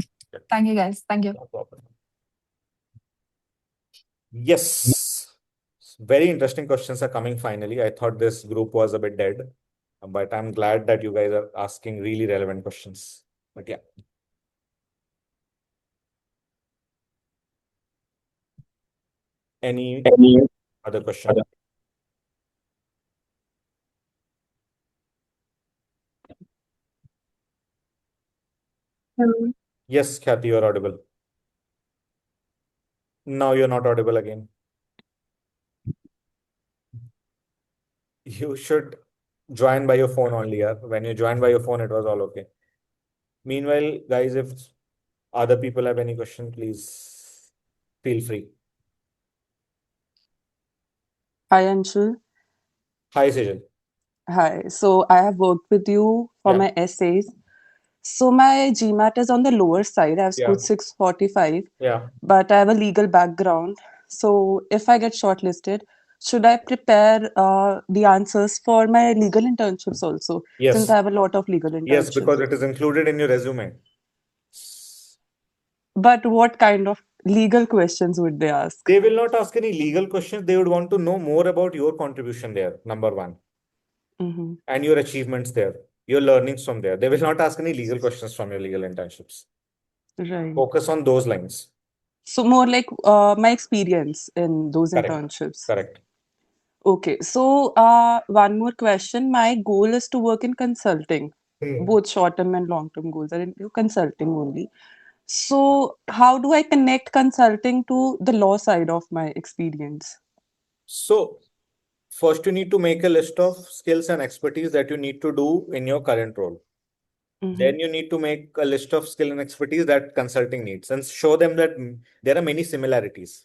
[SPEAKER 8] Thank you, guys. Thank you.
[SPEAKER 1] No problem. Yes. Very interesting questions are coming finally. I thought this group was a bit dead, but I'm glad that you guys are asking really relevant questions. But yeah. Any other question? Yes, Khyati, you're audible. Now you're not audible again. You should join by your phone only. Yeah? When you joined by your phone, it was all okay. Meanwhile, guys, if other people have any question, please feel free.
[SPEAKER 9] Hi, Anshul.
[SPEAKER 1] Hi, Sejal.
[SPEAKER 9] Hi. So I have worked with you for
[SPEAKER 1] Yeah.
[SPEAKER 9] my essays. So my GMAT is on the lower side. I've scored
[SPEAKER 1] Yeah.
[SPEAKER 9] 645,
[SPEAKER 1] Yeah.
[SPEAKER 9] but I have a legal background. So if I get shortlisted, should I prepare the answers for my legal internships also? Since
[SPEAKER 1] Yes.
[SPEAKER 9] I have a lot of legal
[SPEAKER 1] Yes,
[SPEAKER 9] internships.
[SPEAKER 1] because it is included in your resume.
[SPEAKER 9] But what kind of legal questions would they ask?
[SPEAKER 1] They will not ask any legal questions. They would want to know more about your contribution there, number one,
[SPEAKER 9] Mm-hmm.
[SPEAKER 1] and your achievements there, your learnings from there. They will not ask any legal questions from your legal internships.
[SPEAKER 9] Right.
[SPEAKER 1] Focus on those lines.
[SPEAKER 9] So more like my experience in those
[SPEAKER 1] Correct.
[SPEAKER 9] internships.
[SPEAKER 1] Correct.
[SPEAKER 9] Okay, so one more question. My goal is to work in consulting, both short-term and long-term goals are into consulting only. So how do I connect consulting to the law side of my experience?
[SPEAKER 1] So first, you need to make a list of skills and expertise that you need to do in your current role. Then you need to make a list of skill and expertise that consulting needs and show them that there are many similarities.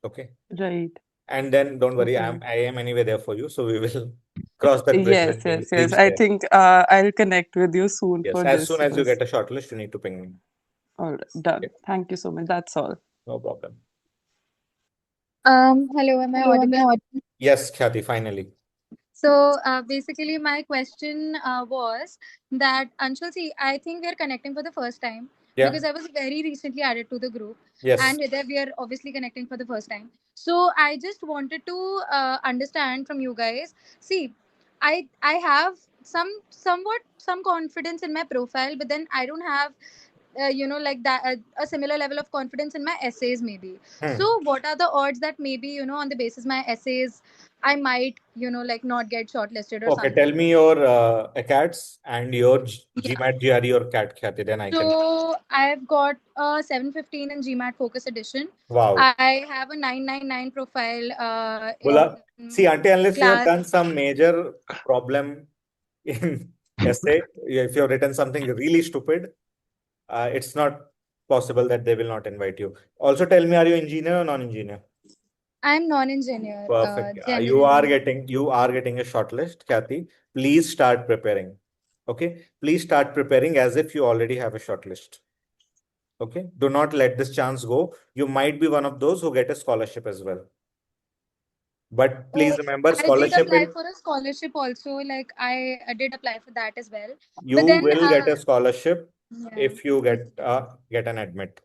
[SPEAKER 1] Okay.
[SPEAKER 9] Right.
[SPEAKER 1] And then don't worry,
[SPEAKER 9] Okay.
[SPEAKER 1] I am anyway there for you. So we will cross that bridge
[SPEAKER 9] Yes,
[SPEAKER 1] when we
[SPEAKER 9] yes, yes.
[SPEAKER 1] reach
[SPEAKER 9] I
[SPEAKER 1] there.
[SPEAKER 9] think I'll connect with you soon
[SPEAKER 1] Yes,
[SPEAKER 9] for
[SPEAKER 1] as
[SPEAKER 9] this.
[SPEAKER 1] soon as you
[SPEAKER 9] Yes.
[SPEAKER 1] get a shortlist, you need to ping me.
[SPEAKER 9] All right, done.
[SPEAKER 1] Okay.
[SPEAKER 9] Thank you so much. That's all.
[SPEAKER 1] No problem.
[SPEAKER 6] Hello, am I audible?
[SPEAKER 1] Yes, Khyati, finally.
[SPEAKER 6] So basically, my question was that Anshul, see, I think we are connecting for the first time
[SPEAKER 1] Yeah.
[SPEAKER 6] because I was very recently added to the group,
[SPEAKER 1] Yes.
[SPEAKER 6] and Hriday, we are obviously connecting for the first time. So I just wanted to understand from you guys. See, I have some confidence in my profile, but then I don't have like that a similar level of confidence in my essays maybe. So what are the odds that maybe on the basis my essays I might like not get shortlisted or
[SPEAKER 1] Okay,
[SPEAKER 6] something?
[SPEAKER 1] tell me your ACADS and your
[SPEAKER 6] Yeah.
[SPEAKER 1] GMAT, GRE or CAT, Khyati, then I can.
[SPEAKER 6] So I've got a 715 in GMAT Focus Edition.
[SPEAKER 1] Wow.
[SPEAKER 6] I have a 999 profile
[SPEAKER 1] See, until unless you have
[SPEAKER 6] class.
[SPEAKER 1] done some major problem in essay, if you have written something really stupid, it's not possible that they will not invite you. Also, tell me, are you engineer or non-engineer?
[SPEAKER 6] I'm non-engineer.
[SPEAKER 1] Perfect. You are getting a shortlist, Khyati. Please start preparing. Okay. Please start preparing as if you already have a shortlist. Okay. Do not let this chance go. You might be one of those who get a scholarship as well. But please remember,
[SPEAKER 6] I did
[SPEAKER 1] scholarship
[SPEAKER 6] apply
[SPEAKER 1] in
[SPEAKER 6] for a scholarship also. Like I did apply for that as well.
[SPEAKER 1] you
[SPEAKER 6] But then,
[SPEAKER 1] will get a scholarship
[SPEAKER 6] yeah.
[SPEAKER 1] if you get an admit.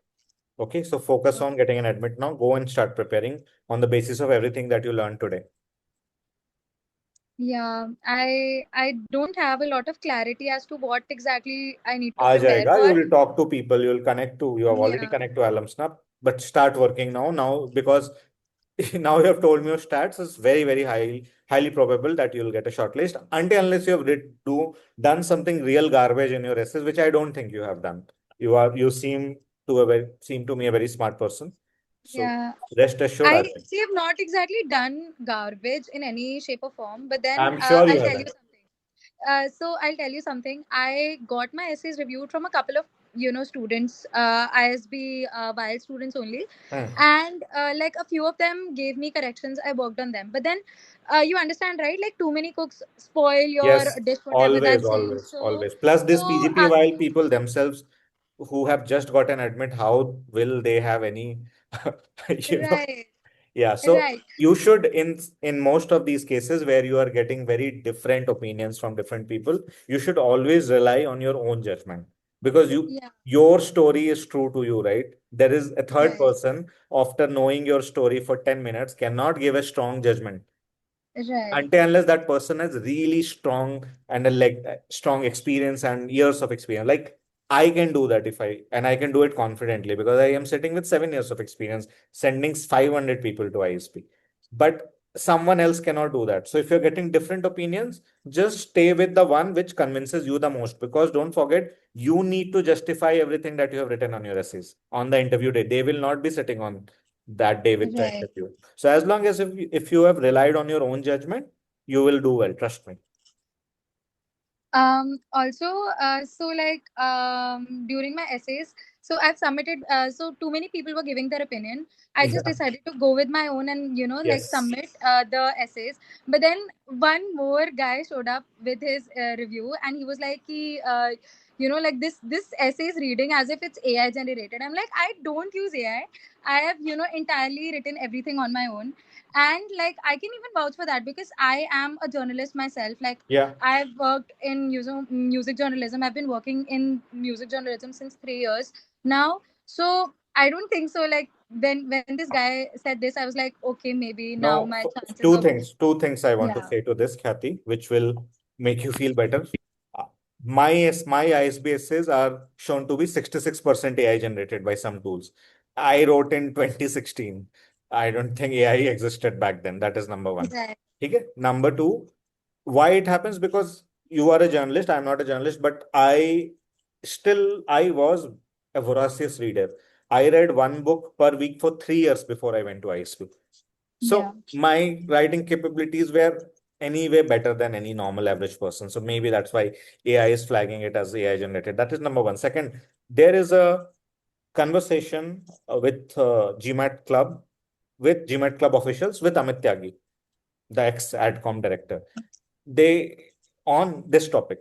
[SPEAKER 1] Okay. So focus on getting an admit now. Go and start preparing on the basis of everything that you learned today.
[SPEAKER 6] Yeah, I don't have a lot of clarity as to what exactly I need to
[SPEAKER 1] uh
[SPEAKER 6] prepare
[SPEAKER 1] जाएगा. You
[SPEAKER 6] for.
[SPEAKER 1] will talk to people. You will connect to. You have already
[SPEAKER 6] Yeah.
[SPEAKER 1] connected to alums now, but start working now. Now because now you have told me your stats, it's very highly probable that you'll get a shortlist until unless you have done something real garbage in your essays, which I don't think you have done. You seem to me a very smart person. So
[SPEAKER 6] Yeah.
[SPEAKER 1] rest assured,
[SPEAKER 6] I see I've not exactly done garbage in any shape or form, but then
[SPEAKER 1] I'm sure you
[SPEAKER 6] I'll tell you
[SPEAKER 1] haven't.
[SPEAKER 6] something. So I'll tell you something. I got my essays reviewed from a couple of students, ISB while students only,
[SPEAKER 1] Hmm.
[SPEAKER 6] and like a few of them gave me corrections. I worked on them, but then you understand, right? Like too many cooks spoil your
[SPEAKER 1] Yes,
[SPEAKER 6] dish, whatever
[SPEAKER 1] always,
[SPEAKER 6] that saying.
[SPEAKER 1] always, always. Plus, this
[SPEAKER 6] So
[SPEAKER 1] PGPYL people themselves who have just gotten admit, how will they have any, you know?
[SPEAKER 6] right,
[SPEAKER 1] Yeah. So
[SPEAKER 6] right,
[SPEAKER 1] you should, in most of these cases where you are getting very different opinions from different people, you should always rely on your own judgment because
[SPEAKER 6] yeah,
[SPEAKER 1] your story is true to you, right? There is a third
[SPEAKER 6] right,
[SPEAKER 1] person after knowing your story for 10 minutes cannot give a strong judgment
[SPEAKER 6] right,
[SPEAKER 1] until unless that person has really strong and strong experience and years of experience. Like I can do that if I and I can do it confidently because I am sitting with 7 years of experience sending 500 people to ISP. But someone else cannot do that. So if you're getting different opinions, just stay with the one which convinces you the most. Because don't forget, you need to justify everything that you have written on your essays on the interview day. They will not be sitting on that day with the
[SPEAKER 6] right.
[SPEAKER 1] interview. So as long as if you have relied on your own judgment, you will do well. Trust me.
[SPEAKER 6] Also, so like during my essays, so I've submitted, so too many people were giving their opinion. I just
[SPEAKER 1] Yeah.
[SPEAKER 6] decided to go with my own and like
[SPEAKER 1] Yes.
[SPEAKER 6] submit the essays. But then one more guy showed up with his review, and he was like, like this essay is reading as if it's AI generated. I'm like, I don't use AI. I have entirely written everything on my own, and like I can even vouch for that because I am a journalist myself. Like
[SPEAKER 1] Yeah.
[SPEAKER 6] I've worked in music journalism. I've been working in music journalism since 3 years now. So I don't think so. Like when this guy said this, I was like, okay, maybe now
[SPEAKER 1] No,
[SPEAKER 6] my chances
[SPEAKER 1] two
[SPEAKER 6] of
[SPEAKER 1] things. Two things I want to
[SPEAKER 6] yeah,
[SPEAKER 1] say to this, Khyati, which will make you feel better. Uh, my ISB essays are shown to be 66% AI generated by some tools. I wrote in 2016. I don't think AI existed back then. That is number one.
[SPEAKER 6] right,
[SPEAKER 1] Okay. Number two, why it happens? Because you are a journalist. I'm not a journalist, but I was a voracious reader. I read one book per week for 3 years before I went to ISB.
[SPEAKER 6] yeah,
[SPEAKER 1] So my writing capabilities were anyway better than any normal average person. So maybe that's why AI is flagging it as AI generated. That is number one. Second, there is a conversation with GMAT Club officials with Amit Tyagi, the ex-ADCOM director. They on this topic,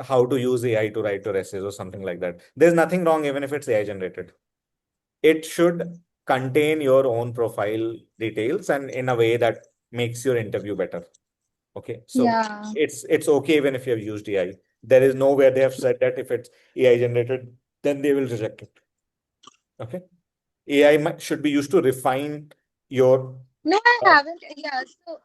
[SPEAKER 1] how to use AI to write your essays or something like that. There's nothing wrong even if it's AI generated. It should contain your own profile details and in a way that makes your interview better. Okay. So
[SPEAKER 6] yeah.
[SPEAKER 1] it's okay even if you have used AI. There is nowhere they have said that if it's AI generated, then they will reject it. Okay. AI should be used to refine your
[SPEAKER 6] No, I
[SPEAKER 1] uh,
[SPEAKER 6] haven't. Yeah, so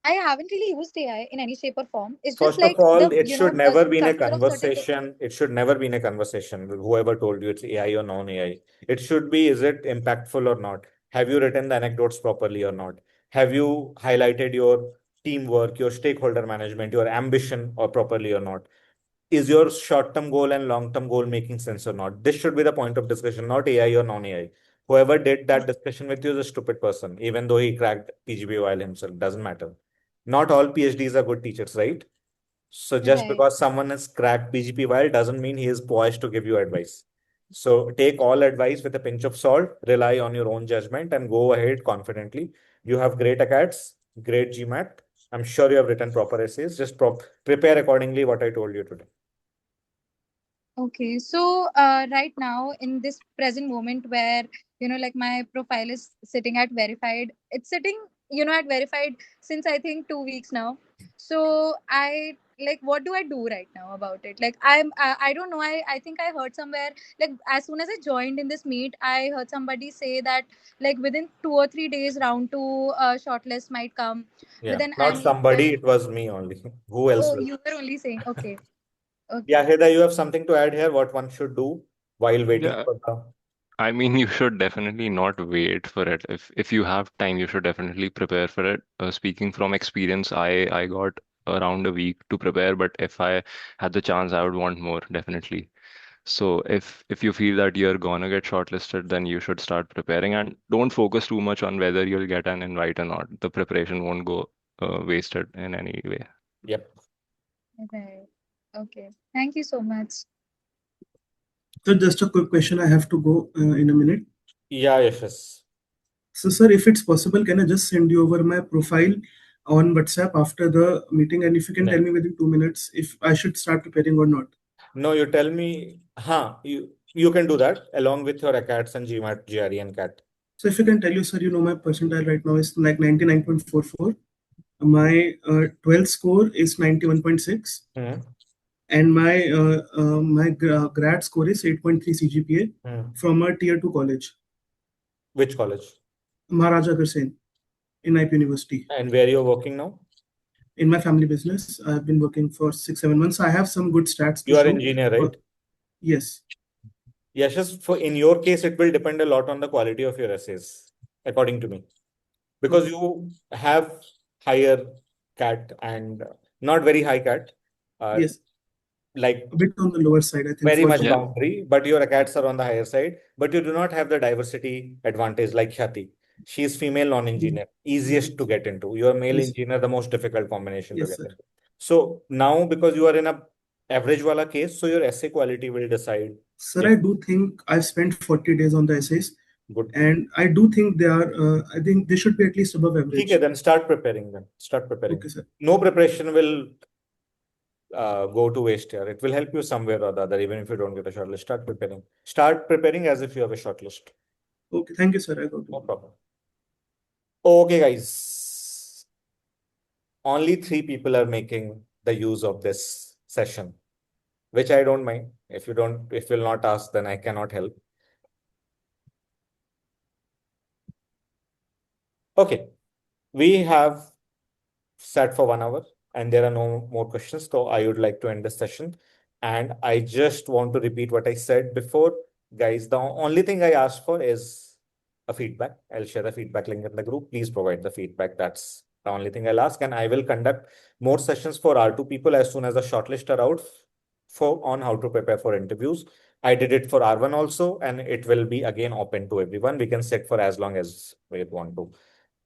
[SPEAKER 6] I haven't really used AI in any shape or form. It's just
[SPEAKER 1] First of
[SPEAKER 6] like
[SPEAKER 1] all,
[SPEAKER 6] the
[SPEAKER 1] it should never be in a
[SPEAKER 6] structure of certain things.
[SPEAKER 1] conversation. It should never be in a conversation with whoever told you it's AI or non-AI. It should be, is it impactful or not? Have you written the anecdotes properly or not? Have you highlighted your teamwork, your stakeholder management, your ambition or properly or not? Is your short-term goal and long-term goal making sense or not? This should be the point of discussion, not AI or non-AI. Whoever did that discussion with you is a stupid person, even though he cracked PGPYL himself. Doesn't matter. Not all PhDs are good teachers, right? So just
[SPEAKER 6] Right.
[SPEAKER 1] because someone has cracked PGPYL doesn't mean he is poised to give you advice. So take all advice with a pinch of salt, rely on your own judgment, and go ahead confidently. You have great acads, great GMAT. I'm sure you have written proper essays. Just prepare accordingly what I told you today.
[SPEAKER 6] Okay, so right now in this present moment where like my profile is sitting at verified, it's sitting at verified since I think 2 weeks now. So I like, what do I do right now about it? Like I don't know. I think I heard somewhere, like as soon as I joined in this meet, I heard somebody say that like within 2 or 3 days round two shortlist might come. But
[SPEAKER 1] Yeah,
[SPEAKER 6] then
[SPEAKER 1] not
[SPEAKER 6] I'm
[SPEAKER 1] somebody,
[SPEAKER 6] like,
[SPEAKER 1] it was me only. Who else
[SPEAKER 6] oh,
[SPEAKER 1] will?
[SPEAKER 6] you were only saying okay,
[SPEAKER 1] Yeah,
[SPEAKER 6] okay,
[SPEAKER 1] Hriday, you have something to add here, what one should do while waiting
[SPEAKER 2] Yeah,
[SPEAKER 1] for the.
[SPEAKER 2] I mean, you should definitely not wait for it. If you have time, you should definitely prepare for it. Speaking from experience, I got around a week to prepare, but if I had the chance, I would want more, definitely. So if you feel that you're gonna get shortlisted, then you should start preparing and don't focus too much on whether you'll get an invite or not. The preparation won't go wasted in any way.
[SPEAKER 1] Yep.
[SPEAKER 6] right. Okay. Thank you so much.
[SPEAKER 3] So just a quick question. I have to go in a minute.
[SPEAKER 1] Yeah, yes.
[SPEAKER 3] So, sir, if it's possible, can I just send you over my profile on WhatsApp after the meeting? And if you can
[SPEAKER 1] No.
[SPEAKER 3] tell me within 2 minutes if I should start preparing or not.
[SPEAKER 1] No, you tell me, you can do that along with your ACATs and GMAT, GRE and CAT.
[SPEAKER 3] So if you can tell you, sir, my percentile right now is like 99.44. My 12th score is 91.6. And my grad score is 8.3 CGPA from a tier 2 college.
[SPEAKER 1] Which college?
[SPEAKER 3] Maharaja Agharsen in IP University.
[SPEAKER 1] And where you're working now?
[SPEAKER 3] In my family business, I've been working for 6-7 months. I have some good stats to
[SPEAKER 1] You are
[SPEAKER 3] show.
[SPEAKER 1] engineer, right?
[SPEAKER 3] Yes.
[SPEAKER 1] Yes, just in your case, it will depend a lot on the quality of your essays, according to me. Because you have higher CAT and not very high CAT.
[SPEAKER 3] Yes.
[SPEAKER 1] Like
[SPEAKER 3] a bit on the lower side, I think.
[SPEAKER 1] very much boundary, but your ACATs are on the higher side. But you do not have the diversity advantage like Khyati. She is female non-engineer, easiest to get into. You are male engineer, the most difficult combination to get into. So now, because you are in a average wala case, so your essay quality will decide.
[SPEAKER 3] Sir, I do think I've spent 40 days on the essays.
[SPEAKER 1] Good.
[SPEAKER 3] And I do think they are, I think they should be at least above average.
[SPEAKER 1] Okay, then start preparing them. Start preparing.
[SPEAKER 3] Okay, sir.
[SPEAKER 1] No preparation will go to waste here. It will help you somewhere or the other, even if you don't get a shortlist. Start preparing. Start preparing as if you have a shortlist.
[SPEAKER 3] Okay, thank you, sir. I got it.
[SPEAKER 1] No problem. Okay, guys. Only 3 people are making the use of this session, which I don't mind. If you'll not ask, then I cannot help. Okay, we have sat for 1 hour and there are no more questions. So I would like to end the session. And I just want to repeat what I said before. Guys, the only thing I asked for is a feedback. I'll share the feedback link in the group. Please provide the feedback. That's the only thing I'll ask. And I will conduct more sessions for R2 people as soon as the shortlist are out on how to prepare for interviews. I did it for R1 also, and it will be again open to everyone. We can sit for as long as we want to.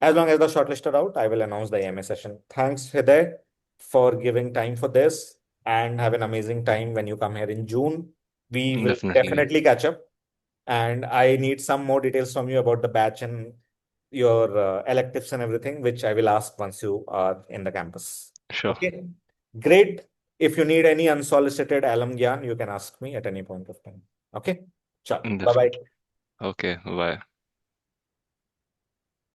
[SPEAKER 1] As long as the shortlist are out, I will announce the AMA session. Thanks, Hriday, for giving time for this, and have an amazing time when you come here in June. We will definitely catch up. And I need some more details from you about the batch and your electives and everything, which I will ask once you are in the campus.
[SPEAKER 2] Sure.
[SPEAKER 1] Okay. Great. If you need any unsolicited alum gyan, you can ask me at any point of time. Okay. Ciao. Bye-bye.
[SPEAKER 2] Okay. Bye.